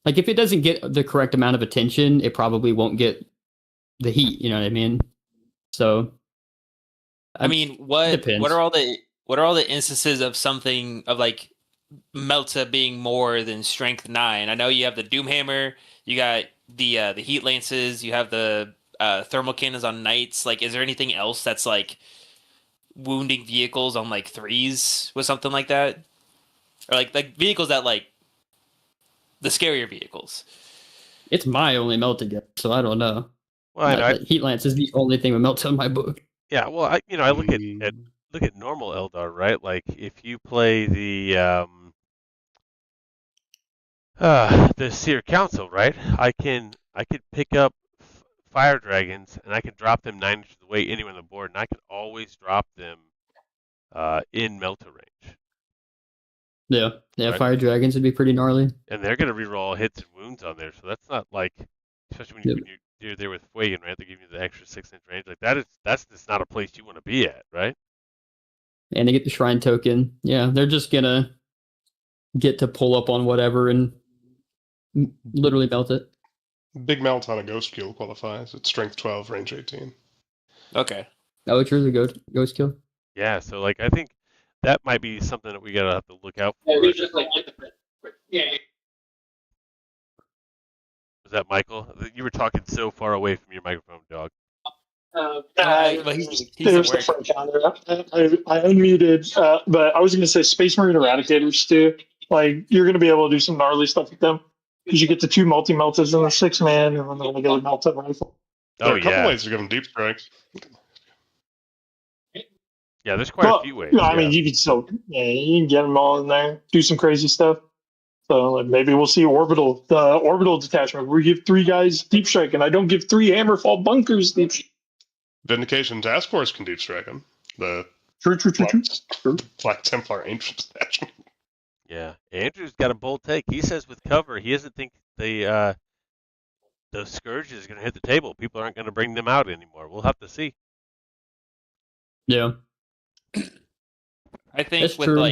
like, if it doesn't get the correct amount of attention, it probably won't get the heat. You know what I mean? So, I mean, what are all the instances of something of like Melta being more than Strength 9? I know you have the Doomhammer, you got the Heat Lances, you have the thermal cannons on Knights. Like, is there anything else that's like wounding vehicles on like 3s with something like that, or like vehicles that like the scarier vehicles? It's my only Melta gun, so I don't know. Well, Heat Lance is the only thing with Melta in my book. Yeah, well, I look at normal Eldar, right? Like if you play the Seer Council, right? I can pick up fire dragons and I can drop them 9 inches away anywhere on the board, and I can always drop them in Melta range. Yeah, Right? Fire dragons would be pretty gnarly. And they're gonna reroll hits and wounds on there, so that's not like, especially when you're there with Fuegan, right? They give you the extra 6-inch range. Like that's just not a place you want to be at, right? And they get the shrine token. Yeah, they're just gonna get to pull up on whatever and literally melt it. Big melt on a ghost kill qualifies. It's strength 12, range 18. Okay. Oh, it's really good. Ghost kill. Yeah, so like I think that might be something that we gotta have to look out for. Yeah, just like Was that Michael? You were talking so far away from your microphone, dog. But he's there's the front counter. I unmuted, but I was going to say Space Marine Eradicators too. Like, you're going to be able to do some gnarly stuff with them because you get the 2 multi-meltas and the 6-man and then the regular melt-up rifle. There are a couple ways to give them deep strikes. Yeah, there's quite a few ways. I mean, you can still, you can get them all in there, do some crazy stuff. So like, maybe we'll see the orbital detachment where we give 3 guys deep strike, and I don't give 3 Hammerfall bunkers deep strike. Vindication Task Force can deep strike them. The True. Black Templar Ancient Detachment. Yeah, Andrew's got a bold take. He says with cover, he doesn't think the the Scourges are going to hit the table. People aren't going to bring them out anymore. We'll have to see. Yeah. I think That's with true.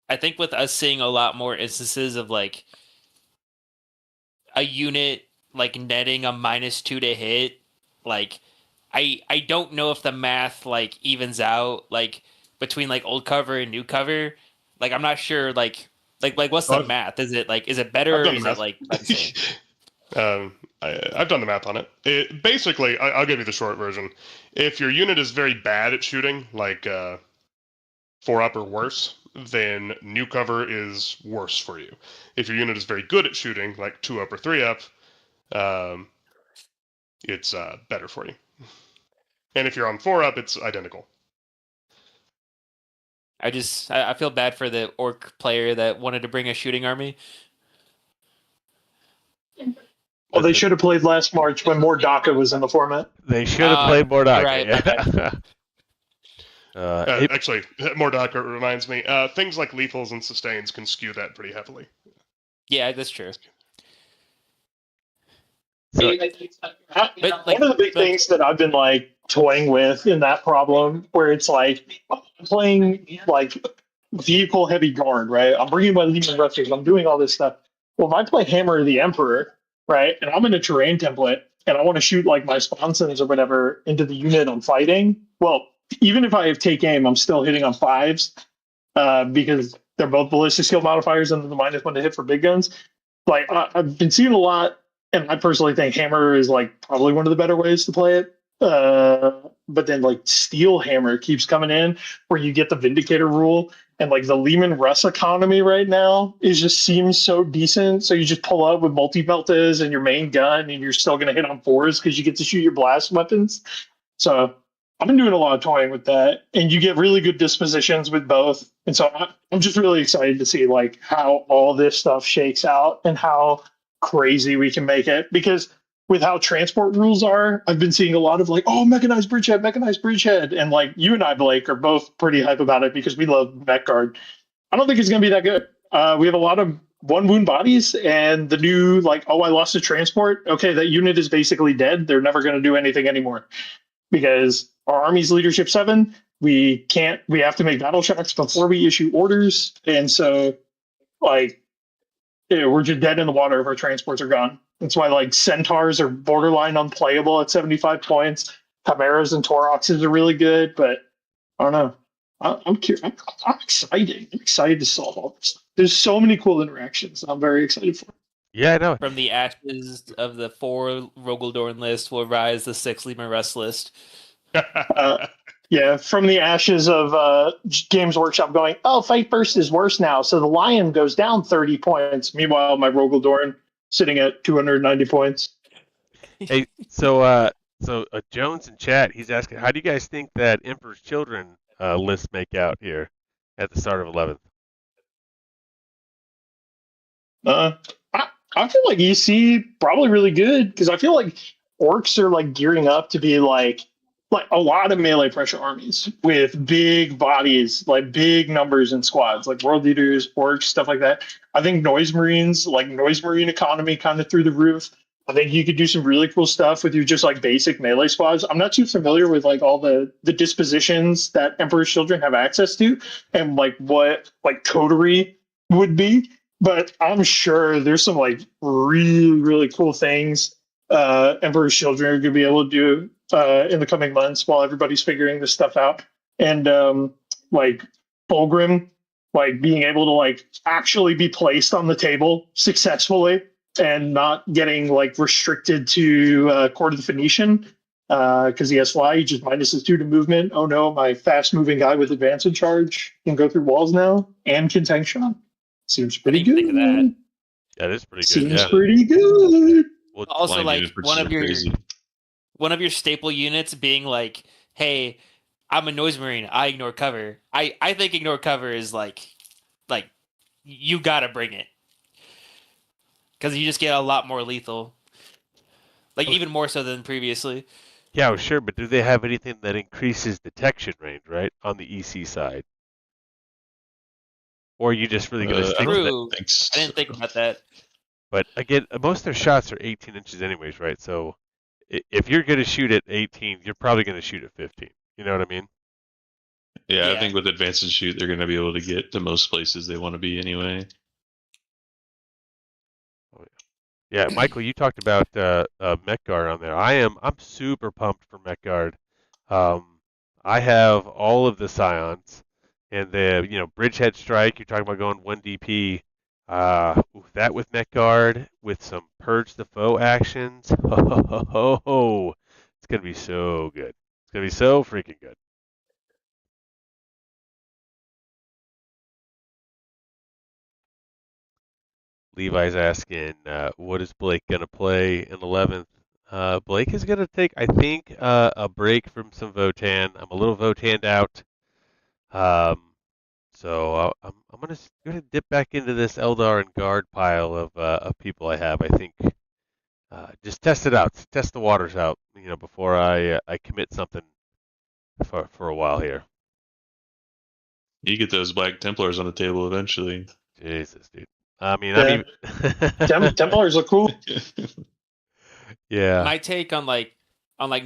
I think with us seeing a lot more instances of like a unit like netting a -2 to hit, like I don't know if the math like evens out like between like old cover and new cover. Like I'm not sure like what's the math? Is it better I've or done is the it like the same? I've done the math on it. Basically, I'll give you the short version. If your unit is very bad at shooting, like 4-up or worse, then new cover is worse for you. If your unit is very good at shooting, like 2-up or 3-up, it's better for you. And if you're on 4-up, it's identical. I feel bad for the orc player that wanted to bring a shooting army. Well, they should have played last March when Mordaka was in the format. They should have played Mordaka. Right, Yeah. Actually, Mordaka reminds me. Things like lethals and sustains can skew that pretty heavily. Yeah, that's true. So, One of the big things that I've been like toying with in that problem, where it's like I'm playing like vehicle heavy guard, right? I'm bringing my Legion Wrestlers, I'm doing all this stuff. Well, if I play Hammer of the Emperor, right, and I'm in a terrain template, and I want to shoot like my sponsons or whatever into the unit I'm fighting, well, even if I have take aim, I'm still hitting on 5s because they're both ballistic skill modifiers and the -1 to hit for big guns. Like I've been seeing a lot. And I personally think Hammer is like probably one of the better ways to play it. But then like Steel Hammer keeps coming in where you get the Vindicator rule. And like the Lehman Russ economy right now just seems so decent. So you just pull up with multi-meltas and your main gun and you're still going to hit on 4s because you get to shoot your blast weapons. So I've been doing a lot of toying with that. And you get really good dispositions with both. And so I'm just really excited to see like how all this stuff shakes out and how crazy we can make it, because with how transport rules are, I've been seeing a lot of like, oh, mechanized bridgehead, and like you and I, Blake, are both pretty hype about it because we love mech guard. I don't think it's going to be that good. We have a lot of 1 wound bodies, and the new like, oh, I lost a transport. Okay, that unit is basically dead. They're never going to do anything anymore because our army's leadership 7. We have to make battle shocks before we issue orders, and so like. Yeah, we're just dead in the water if our transports are gone. That's why like Centaurs are borderline unplayable at 75 points. Chimeras and Tauroxes are really good, but I don't know. I'm curious. I'm excited. I'm excited to solve all this. There's so many cool interactions. I'm very excited for it. Yeah, I know. From the ashes of the 4 Rogaldorn list will rise the 6 Lehman Russ list. Yeah, from the ashes of Games Workshop going, oh, Fight Burst is worse now, so the Lion goes down 30 points. Meanwhile, my Rogaldorn sitting at 290 points. Hey, so Jones in chat, he's asking, how do you guys think that Emperor's Children lists make out here at the start of 11th? I feel like EC probably really good because I feel like orcs are like gearing up to be like a lot of melee pressure armies with big bodies, like big numbers in squads, like World Eaters, orcs, stuff like that. I think Noise Marines, like Noise Marine economy kind of through the roof. I think you could do some really cool stuff with your just like basic melee squads. I'm not too familiar with like all the dispositions that Emperor's Children have access to and like what like Coterie would be. But I'm sure there's some like really, really cool things Emperor's Children are going to be able to do in the coming months while everybody's figuring this stuff out. And like Fulgrim, like being able to like actually be placed on the table successfully and not getting like restricted to Court of the Phoenician because he has fly, he just minus his 2 to movement. Oh no, my fast moving guy with advance and charge can go through walls now and can tank shot. Seems pretty good. Think of that. That is pretty good. Seems pretty good. Well, Also, like one of crazy. your staple units being like, hey, I'm a Noise Marine, I ignore cover. I think ignore cover is like you gotta bring it. Because you just get a lot more lethal. Like even more so than previously. Yeah, well, sure, but do they have anything that increases detection range, right, on the EC side? Or are you just really going to stick to that? True. I didn't think about that. But again, most of their shots are 18 inches anyways, right? So if you're going to shoot at 18, you're probably going to shoot at 15. You know what I mean? Yeah, I Yeah. think with advanced and shoot, they're going to be able to get to most places they want to be anyway. Yeah, Michael, you talked about Mech Guard on there. I'm super pumped for Mech Guard. I have all of the Scions and the Bridgehead Strike. You're talking about going 1 DP. That with Mech Guard with some Purge the Foe actions. Ho. It's gonna be so good. It's gonna be so freaking good. Levi's asking, what is Blake going to play in 11th? Blake is going to take, I think, a break from some Votan. I'm a little Votanned out. So I'm going to dip back into this Eldar and Guard pile of people I have. I think just test it out, test the waters out, before I commit something for a while here. You get those Black Templars on the table eventually. Jesus, dude. I mean, Yeah. Templars look cool. Yeah. My take on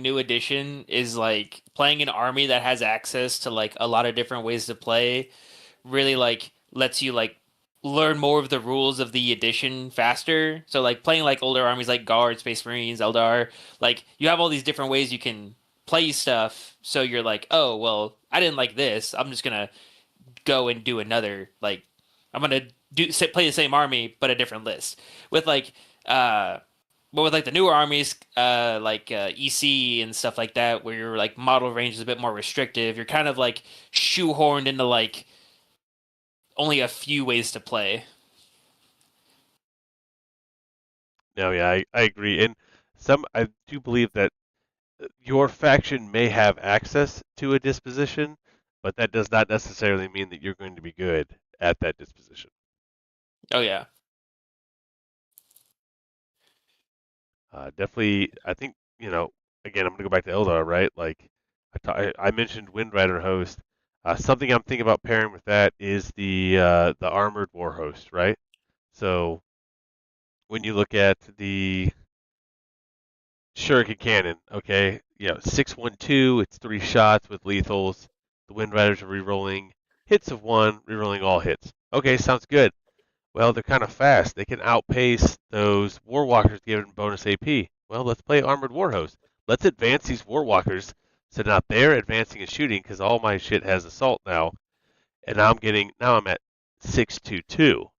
new edition is like playing an army that has access to like a lot of different ways to play really like lets you like learn more of the rules of the edition faster. So like playing like older armies like Guard, Space Marines, Eldar, like you have all these different ways you can play stuff. So you're like, oh well, I didn't like this. I'm just gonna go and do another. Like I'm gonna play the same army but a different list with like but with like the newer armies, EC and stuff like that, where your like model range is a bit more restrictive, you're kind of like shoehorned into like only a few ways to play. No, yeah, I agree. And I do believe that your faction may have access to a disposition, but that does not necessarily mean that you're going to be good at that disposition. Oh yeah. Definitely, I think, again, I'm going to go back to Eldar, right? Like, I mentioned Windrider Host. Something I'm thinking about pairing with that is the Armored War Host, right? So, when you look at the Shuriken Cannon, okay, 612, it's 3 shots with lethals. The Windriders are rerolling hits of 1, rerolling all hits. Okay, sounds good. Well, they're kind of fast. They can outpace those Warwalkers given bonus AP. Well, let's play Armored Warhost. Let's advance these Warwalkers so now they're advancing and shooting because all my shit has assault now. And now I'm at 622.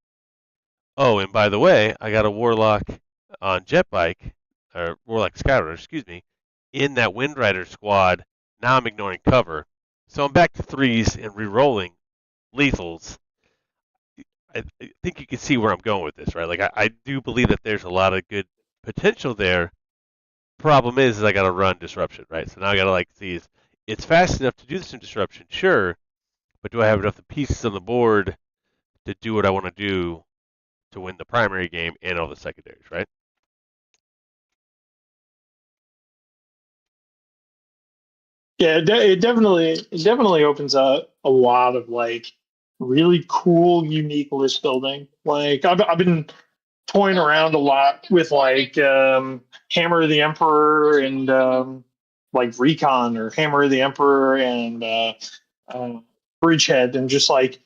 Oh, and by the way, I got a Warlock on jet bike, or Warlock Scouter, excuse me, in that Windrider squad. Now I'm ignoring cover. So I'm back to 3s and re-rolling lethals. I think you can see where I'm going with this, right? Like, I do believe that there's a lot of good potential there. Problem is I got to run disruption, right? So now I got to see it's fast enough to do some disruption, sure, but do I have enough pieces on the board to do what I want to do to win the primary game and all the secondaries, right? Yeah, it definitely opens up a lot of like really cool, unique list building. Like I've been toying around a lot with like Hammer of the Emperor and like Recon or Hammer of the Emperor and Bridgehead, and just like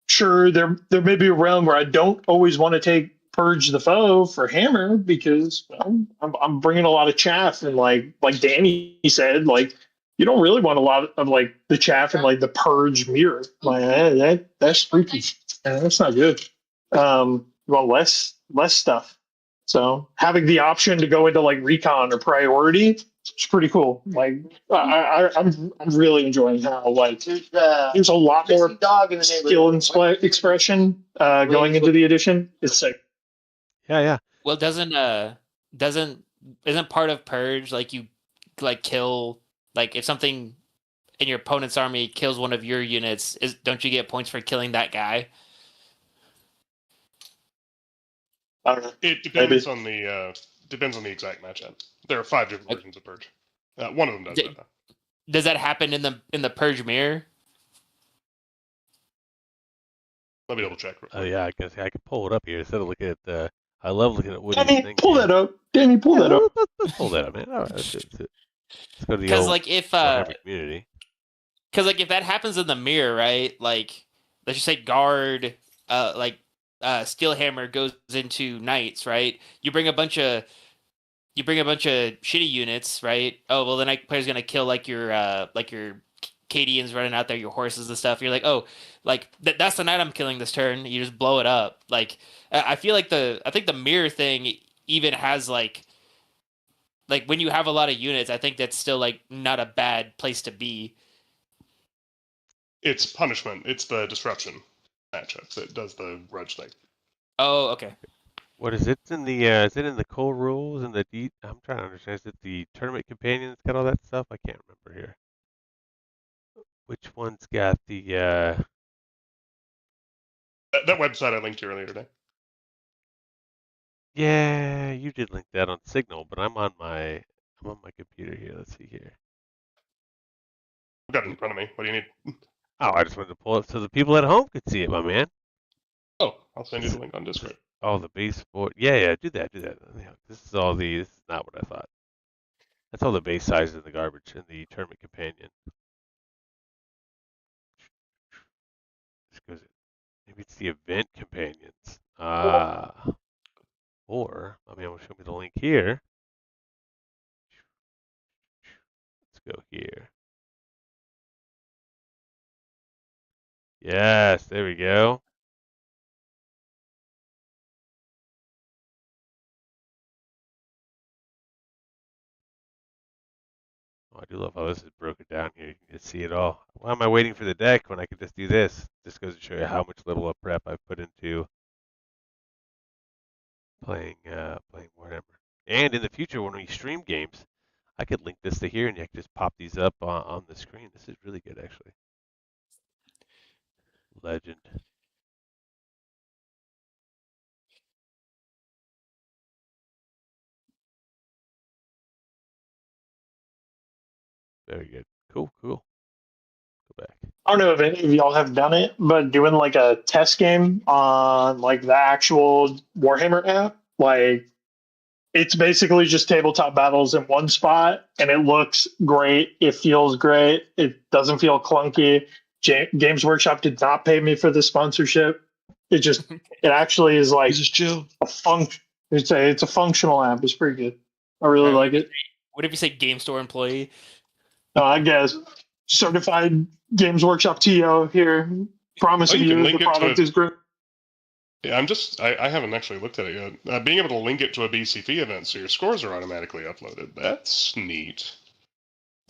sure there may be a realm where I don't always want to take Purge the Foe for Hammer because I'm bringing a lot of chaff, and like Danny said, like you don't really want a lot of like the chaff and like the Purge mirror. Like that's freaky. That's not good. You want less stuff. So having the option to go into like Recon or Priority, it's pretty cool. Like I'm really enjoying how like there's a lot more skill and expression going into the edition. It's sick. Yeah. Well, isn't part of Purge like you like kill like if something in your opponent's army kills one of your units, don't you get points for killing that guy? I don't know. It depends on the exact matchup. There are 5 different versions of Purge. One of them does that. Does that happen in the Purge mirror? Let me double check. Oh yeah, I guess I can pull it up here instead of looking at the. I love looking at Woody's Danny, thing. pull here. that up. Danny, pull Yeah, that up. let's pull that up, man. All right, let's do it. Let's go to the Because old like if Warhammer community. Because like if that happens in the mirror, right? Like let's just say guard, Steelhammer goes into knights, right? You bring a bunch of shitty units, right? Oh well, the knight player's gonna kill like your Cadians running out there, your horses and stuff. You're like, oh, like that's the knight I'm killing this turn. You just blow it up. Like I feel like I think the mirror thing even has like when you have a lot of units, I think that's still like not a bad place to be. It's punishment. It's the disruption matchup that does the grudge thing. Oh, okay. What is it in the? Is it in the core rules and the I'm trying to understand. Is it the tournament companions got all that stuff? I can't remember here. Which one's got the? That website I linked to earlier today. Yeah, you did link that on Signal, but I'm on my computer here. Let's see here. I've got it in front of me. What do you need? Oh, I just wanted to pull it so the people at home could see it, my man. Oh, I'll send you the link on Discord. Oh, the base board. Yeah, do that. Yeah, this is not what I thought. That's all the base sizes in the garbage in the tournament companion. Maybe it's the event companions. Or I mean, show me the link here. Let's go here. Yes, there we go. Oh, I do love how this is broken down here. You can just see it all. Why am I waiting for the deck when I could just do this? Just goes to show you how much level up prep I've put into playing Warhammer. And in the future, when we stream games, I could link this to here, and you can just pop these up on the screen. This is really good, actually. Legend. Very good. Cool. Go back. I don't know if any of y'all have done it, but doing like a test game on like the actual Warhammer app, like it's basically just tabletop battles in one spot, and it looks great. It feels great. It doesn't feel clunky. Games Workshop did not pay me for the sponsorship. It actually is like Just chill. a function. It's a functional app. It's pretty good. I really like it. What if you say Game Store employee? I guess certified Games Workshop TEO here, promising you the product is great. Yeah, I haven't actually looked at it yet. Being able to link it to a BCP event so your scores are automatically uploaded, that's neat.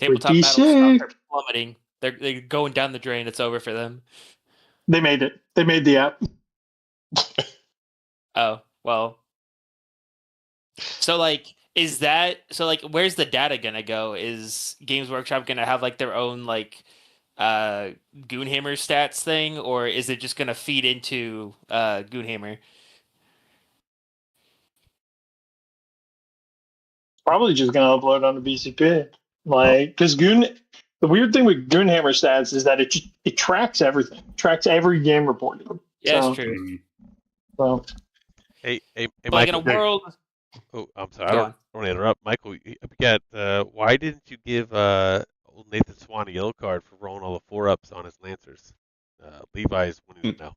Tabletop battles stop plummeting. They're going down the drain. It's over for them. They made it. They made the app. Oh, well. So where's the data gonna go? Is Games Workshop gonna have like their own like Goonhammer stats thing, or is it just gonna feed into Goonhammer? Probably just gonna upload on the BCP. Because the weird thing with Goonhammer stats is that it tracks everything. It tracks every game reported. Yeah, it's true. So Hey, like Michael. in a world. Oh, I'm sorry. I don't want to interrupt, Michael. Why didn't you give old Nathan Swan a yellow card for rolling all the 4-ups on his Lancers? Levi's winning it now.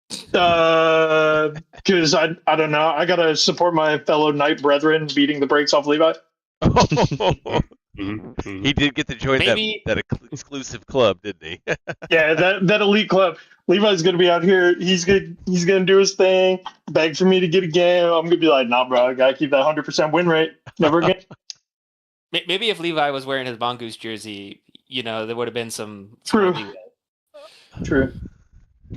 because I don't know. I gotta support my fellow knight brethren beating the brakes off Levi. He did get to join that exclusive club, didn't he? Yeah, that elite club. Levi's gonna be out here. He's gonna do his thing. Beg for me to get a game. I'm gonna be like, nah, bro. I gotta keep that 100% win rate. Never again. Maybe if Levi was wearing his Mongoose jersey, there would have been some. True.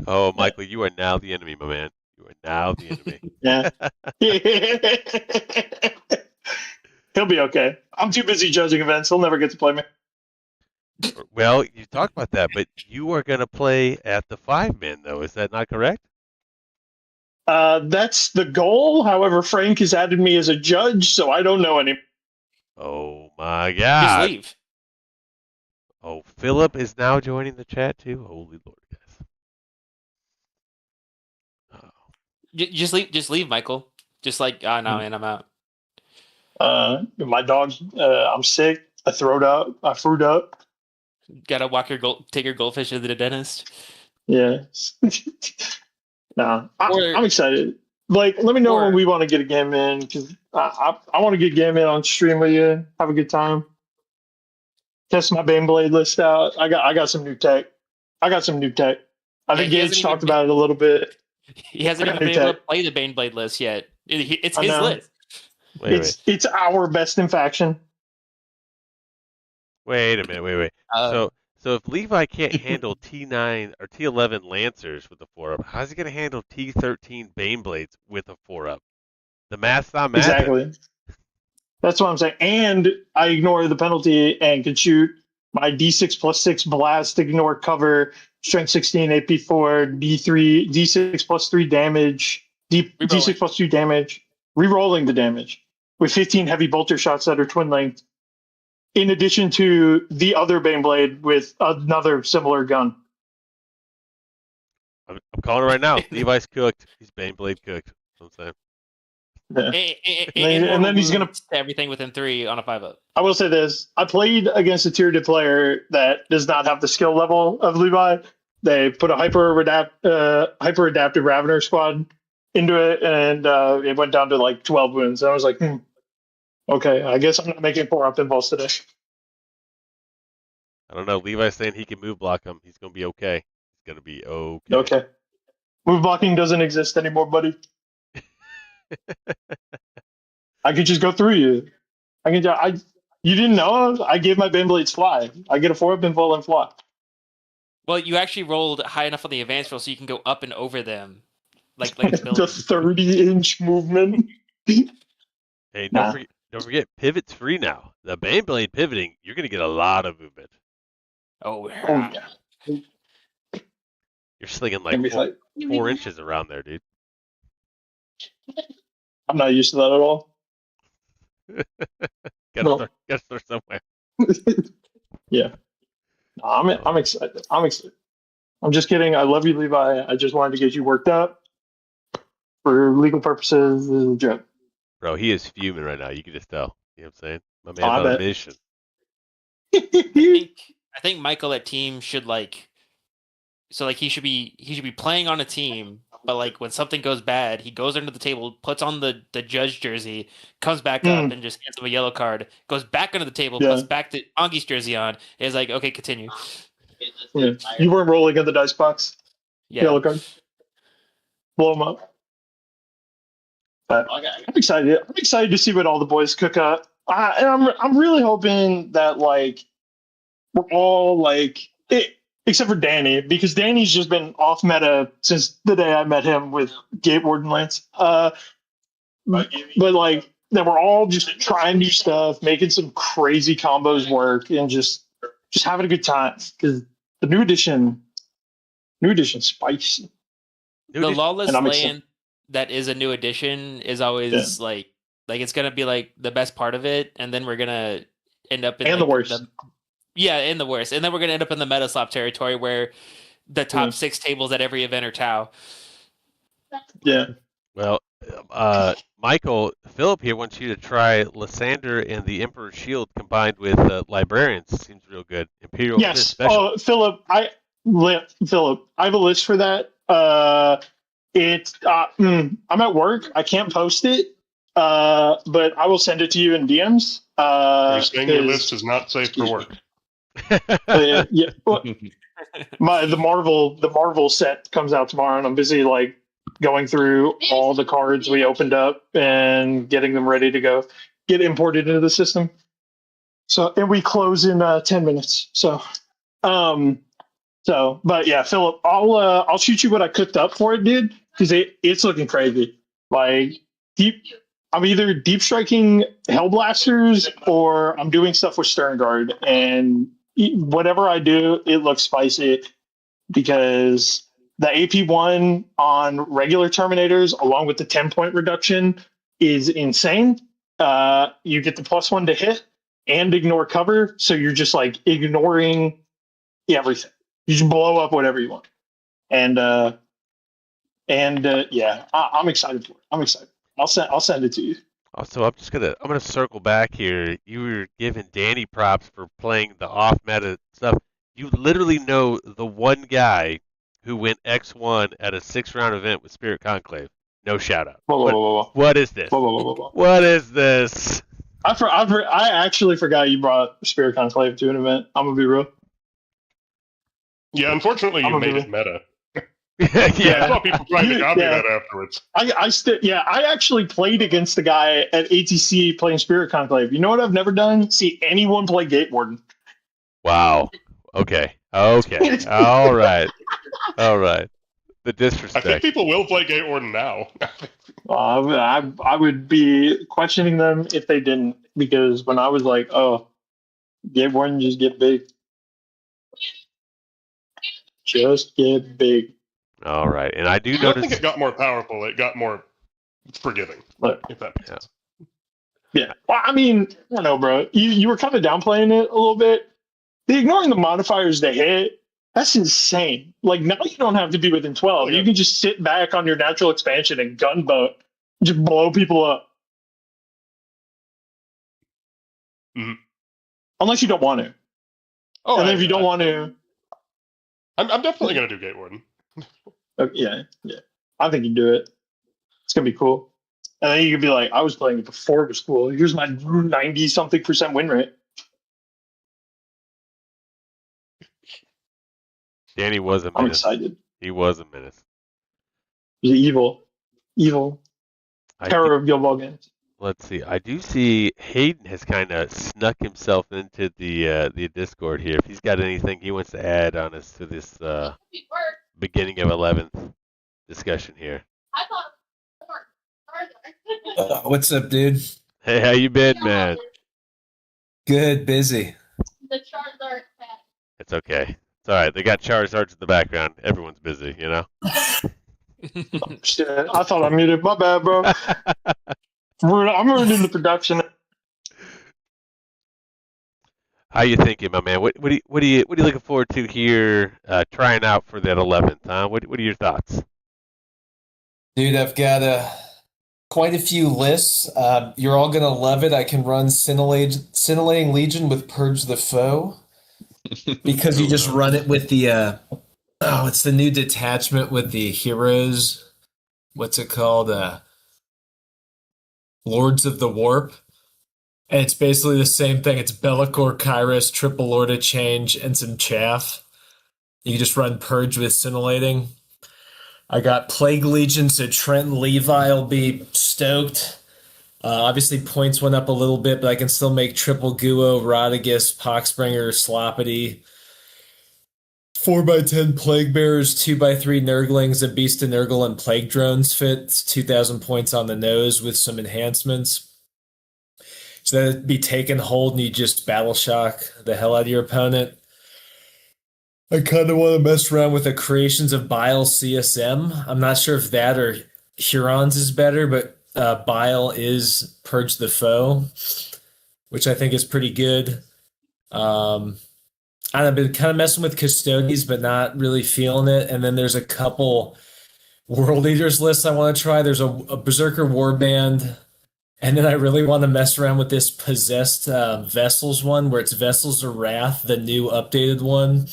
Oh, Michael, you are now the enemy, my man. You are now the enemy. Yeah. He'll be okay. I'm too busy judging events. He'll never get to play me. Well, you talked about that, but you are going to play at the 5-man, though. Is that not correct? That's the goal. However, Frank has added me as a judge, so I don't know anymore. Oh, my God. Just leave. Oh, Philip is now joining the chat, too. Holy Lord, guys. Just leave, Michael. Just like, no, man, I'm out. My dog, I'm sick. I threw up. Gotta take your goldfish to the dentist. Yeah. I'm excited. Like, let me know when we want to get a game in, because I want to get a game in on stream with you. Have a good time. Test my Baneblade list out. I got some new tech. I think Gage talked about it a little bit. He hasn't even been able to play the Baneblade list yet. It's his list. It's our best in faction. Wait a minute. So if Levi can't handle T9 or T11 Lancers with a 4-up, how's he going to handle T13 Baneblades with a 4-up? The math's not math. Exactly. That's what I'm saying. And I ignore the penalty and can shoot my D6 plus 6 blast, ignore cover, strength 16, AP4, D3, D6 plus 3 damage, D6 plus 2 damage, re-rolling the damage with 15 heavy bolter shots that are twin length, in addition to the other Baneblade with another similar gun. I'm calling it right now. Levi's cooked. He's Baneblade cooked. That's what I'm saying. Yeah. And then he's gonna everything within 3 on a 5-up. I will say this: I played against a tier 2 player that does not have the skill level of Levi. They put a hyper adaptive Ravener squad into it, and it went down to like 12 wounds. And I was like, okay, I guess I'm not making 4-up involves today. I don't know. Levi's saying he can move block him. He's gonna be okay. He's gonna be okay. Okay. Move blocking doesn't exist anymore, buddy. I could just go through you. You didn't know? I gave my Baneblades fly. I get a 4-up invul and fly. Well, you actually rolled high enough on the advanced roll so you can go up and over them. Like the 30-inch movement. Hey, don't forget, pivot's free now. The Baneblade pivoting, you're gonna get a lot of movement. Oh yeah. You're slinging like 4 inches around there, dude. I'm not used to that at all. Gotta start somewhere. Yeah. No, I'm excited. I'm just kidding. I love you, Levi. I just wanted to get you worked up. For legal purposes, this is a joke. Bro, he is fuming right now. You can just tell. You know what I'm saying? My man's on a mission. I think Michael at team should he should be playing on a team, but like when something goes bad, he goes under the table, puts on the judge jersey, comes back up and just hands him a yellow card, goes back under the table, puts back the Angi's jersey on, and is like, okay, continue. Yeah. You weren't rolling in the dice box. Yeah. Yellow card. Blow them up. But I'm excited. I'm excited to see what all the boys cook up. And I'm really hoping that like we're all like except for Danny, because Danny's just been off meta since the day I met him with Gate Warden Lance. But like that we're all just trying new stuff, making some crazy combos work, and just having a good time. Because the new edition spicy. The Lawless Land that is a new edition is always like it's gonna be like the best part of it, and then we're gonna end up in the worst. In the worst, and then we're gonna end up in the meta slop territory where the top 6 tables at every event are Tau. Yeah. Well, Michael, Philip here wants you to try Lysander and the Emperor's Shield combined with Librarians. Seems real good. Imperial. Yes. Philip, I have a list for that. I'm at work. I can't post it, but I will send it to you in DMs. You're saying your list is not safe for work. Yeah. The Marvel set comes out tomorrow, and I'm busy like going through all the cards we opened up and getting them ready to get imported into the system. So, and we close in 10 minutes. But yeah, Philip, I'll shoot you what I cooked up for it, dude, because it's looking crazy. Like I'm either deep striking Hellblasters or I'm doing stuff with Sternguard, and whatever I do, it looks spicy because the AP1 on regular Terminators, along with the 10-point reduction, is insane. You get the +1 to hit and ignore cover, so you're just like ignoring everything. You just blow up whatever you want, and And yeah, I'm excited for it. I'm excited. I'll send it to you. Also, I'm gonna circle back here. You were giving Danny props for playing the off meta stuff. You literally know the one guy who went X1 at a 6-round event with Spirit Conclave. No shout out. What is this? What is this? I actually forgot you brought Spirit Conclave to an event. I'm gonna be real. Yeah, unfortunately, you made it meta. Yeah. I saw people trying to copy that afterwards. I actually played against the guy at ATC playing Spirit Conclave. You know what I've never done? See anyone play Gate Warden. Wow. Okay. All right. The disrespect. I think people will play Gate Warden now. I would be questioning them if they didn't, because when I was like, oh, Gate Warden, just get big. Just get big. All right. And I I don't think it got more powerful. It got more forgiving, if that makes sense. Yeah. Well, I mean, I don't know, bro. You were kind of downplaying it a little bit. The ignoring the modifiers to hit, that's insane. Like, now you don't have to be within 12. You can just sit back on your natural expansion and gunboat. Just blow people up. Mm-hmm. Unless you don't want to. Oh, and then if you don't want to... I'm definitely going to do Gate Warden. Yeah. I think you do it. It's going to be cool. And then you could be like, I was playing it before it was cool. Here's my 90-something% win rate. Danny was a menace. I'm excited. He was a menace. He's evil. Terror of Guild Ball games. Let's see. I do see Hayden has kind of snuck himself into the Discord here. If he's got anything he wants to add on us to this beginning of 11th discussion here. What's up, dude? Hey, how you been, man? Good, busy. It's okay. It's all right. They got Charizards in the background. Everyone's busy, you know? Shit, I thought I muted. My bad, bro. I'm ruining the production. How you thinking, my man? What are you looking forward to here? Trying out for that 11th, huh? What are your thoughts? Dude, I've got quite a few lists. You're all gonna love it. I can run Scintillating Legion with Purge the Foe because you just run it with the it's the new detachment with the heroes. What's it called? Lords of the Warp. And it's basically the same thing. It's Bellicor, Kairos, Triple Lord of Change, and some chaff. You just run Purge with Scintillating. I got Plague Legion, so Trent and Levi will be stoked. Obviously, points went up a little bit, but I can still make Triple Guo, Rodigus, Poxbringer, Sloppity. 4x10 Plague Bearers, 2x3 Nurglings, a Beast of Nurgle, and Plague Drones fits 2,000 points on the nose with some enhancements. So that'd be taken hold and you just battle shock the hell out of your opponent. I kind of want to mess around with the Creations of Bile CSM. I'm not sure if that or Hurons is better, but Bile is Purge the Foe, which I think is pretty good. I've been kind of messing with Custodies, but not really feeling it. And then there's a couple World Eaters lists I want to try. There's a Berserker Warband. And then I really want to mess around with this Possessed Vessels one, where it's Vessels of Wrath, the new updated one,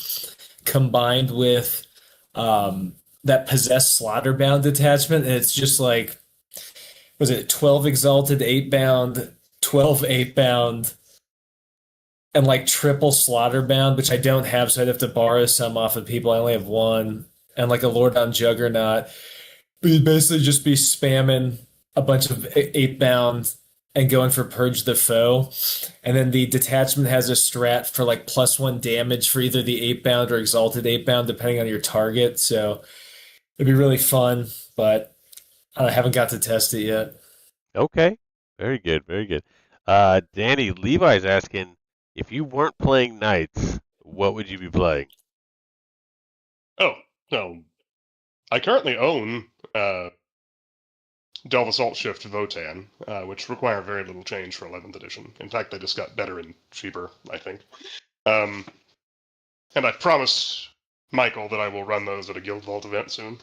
combined with that Possessed Slaughterbound detachment. And it's just like, was it 12 Exalted 8-bound, 12 8-bound, and like triple Slaughterbound, which I don't have, so I'd have to borrow some off of people. I only have one. And like a Lord on Juggernaut. But you'd basically just be spamming a bunch of 8-bound and going for Purge the Foe. And then the detachment has a strat for like +1 damage for either the 8-bound or Exalted 8-bound, depending on your target. So it'd be really fun, but I haven't got to test it yet. Okay. Very good. Very good. Danny, Levi's asking, if you weren't playing Knights, what would you be playing? Oh, no. I currently own Delve Assault Shift Votan, which require very little change for 11th edition. In fact, they just got better and cheaper, I think. And I promised Michael that I will run those at a Guild Vault event soon.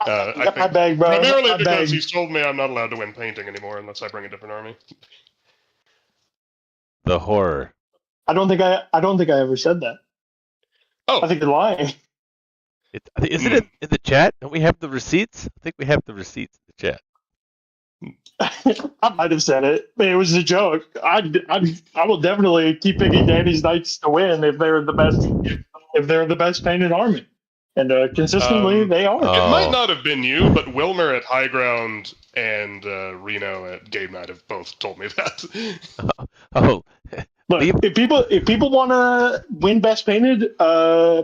I got my bag, bro. Primarily My because bag. he's told me I'm not allowed to win painting anymore unless I bring a different army. The horror. I don't think I ever said that. Oh, I think you're lying. Isn't it in the chat? Don't we have the receipts? I think we have the receipts in the chat. I might have said it, but it was a joke. I will definitely keep picking Danny's Knights to win if they're the best. If they're the best painted army, and consistently they are. It might not have been you, but Wilmer at High Ground and Reno at Game Night have both told me that. Oh, Look, if people want to win best painted,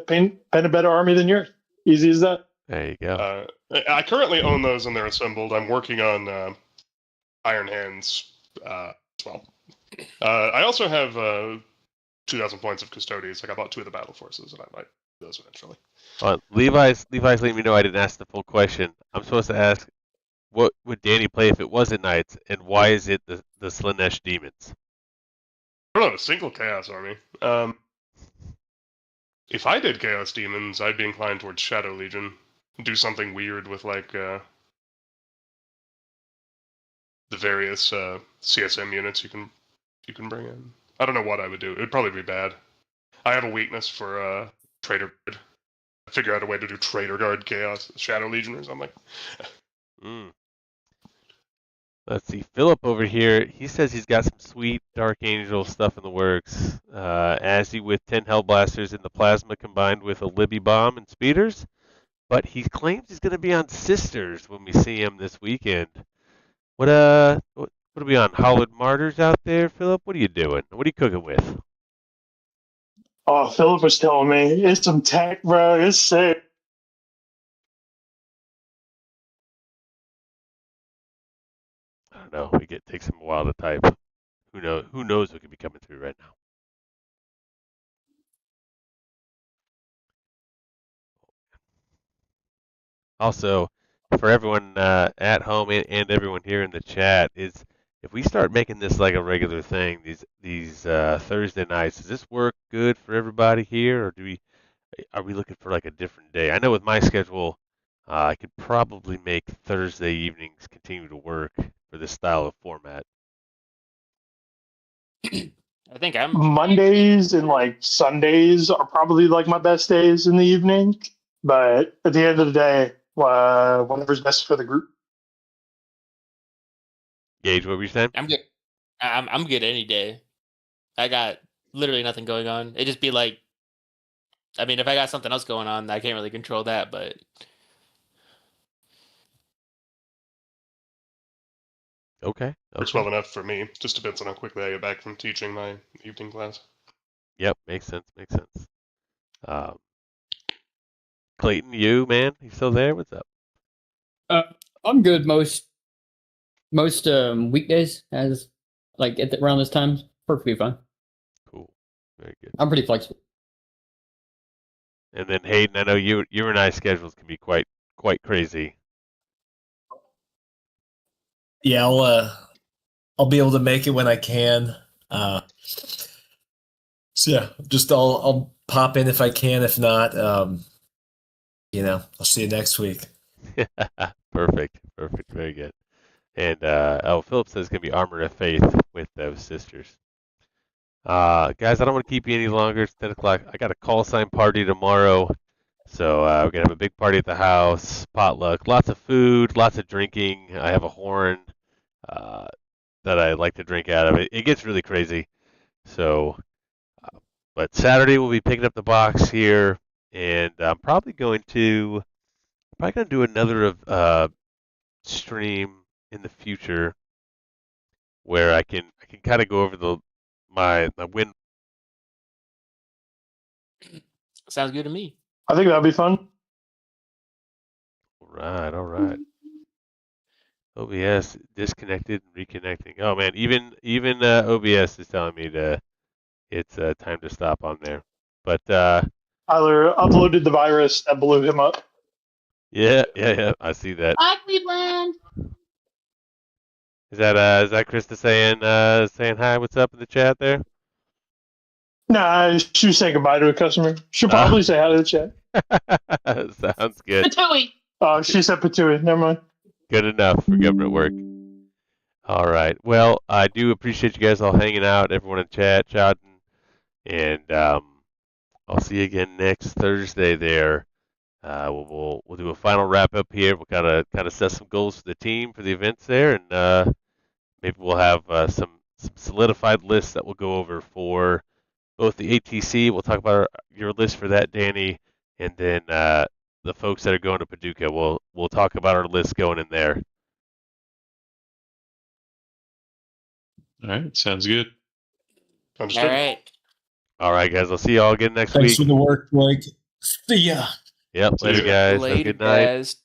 paint a better army than yours. Easy as that. there you go. I currently own those and they're assembled. I'm working on Iron Hands as well. I also have 2,000 points of Custodians. Like I bought 2 of the Battle Forces, and I might do those eventually. Levi's letting me know I didn't ask the full question. I'm supposed to ask, what would Danny play if it wasn't Knights, and why is it the Slaanesh Demons? I don't know, a single Chaos army. If I did Chaos Demons, I'd be inclined towards Shadow Legion. Do something weird with like the various CSM units you can bring in. I don't know what I would do. It would probably be bad. I have a weakness for Traitor Guard. Figure out a way to do Traitor Guard Chaos Shadow Legion or something. Let's see. Philip over here, he says he's got some sweet Dark Angel stuff in the works. Azzy with 10 Hellblasters in the plasma combined with a Libby Bomb and speeders. But he claims he's going to be on Sisters when we see him this weekend. What are we on? Hollowed Martyrs out there, Philip? What are you doing? What are you cooking with? Oh, Philip was telling me it's some tech, bro. It's sick. I don't know. It takes him a while to type. Who knows what could be coming through right now? Also, for everyone at home and everyone here in the chat, is if we start making this like a regular thing, these Thursday nights, does this work good for everybody here, or are we looking for like a different day? I know with my schedule, I could probably make Thursday evenings continue to work for this style of format. I think I'm Mondays and like Sundays are probably like my best days in the evening. But at the end of the day, whatever's best for the group. Gage, what were you saying? good. I'm good any day. I got literally nothing going on. It just be like, I mean, if I got something else going on, I can't really control that. But Okay. Works well enough for me. Just depends on how quickly I get back from teaching my evening class. Yep, makes sense. Clayton, you still there? What's up? I'm good most weekdays, as like around this time, perfectly fine. Cool, very good. I'm pretty flexible. And then Hayden, I know you and I schedules can be quite crazy. Yeah, I'll be able to make it when I can. So yeah, just I'll pop in if I can. If not, I'll see you next week. Perfect, very good. And Philip says it's gonna be Armor of Faith with those Sisters. Guys, I don't want to keep you any longer. It's 10 o'clock. I got a call sign party tomorrow, so we're gonna have a big party at the house, potluck, lots of food, lots of drinking. I have a horn that I like to drink out of. It gets really crazy. So, but Saturday we'll be picking up the box here, and I'm probably going to do another stream in the future where I can kind of go over my win. sounds good to me. I think that'd be fun. All right. OBS disconnected and reconnecting. Oh man, even OBS is telling me it's time to stop on there. But Tyler uploaded the virus that blew him up. yeah, I see that. Bye, Cleveland. Is that Krista saying hi? What's up in the chat there? Nah, she was saying goodbye to a customer. She'll probably say hi to the chat. Sounds good. Patooey. She said Patui. Never mind. Good enough for government work. All right. Well, I do appreciate you guys all hanging out, everyone in chat, chatting, and I'll see you again next Thursday there. We'll do a final wrap up here. We'll kind of set some goals for the team for the events there, and maybe we'll have some solidified lists that we'll go over for both the ATC. We'll talk about your list for that, Danny, and then the folks that are going to Paducah. We'll talk about our list going in there. All right, sounds good. Understood. All right. All right, guys. I'll see you all again next Thanks week. for the work, Blake. See ya. Yep. See Later, ya. guys. Have a Later, good night. guys.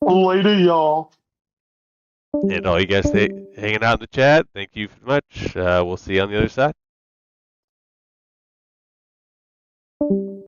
Later, y'all. And all you guys stay hanging out in the chat. Thank you very much. We'll see you on the other side.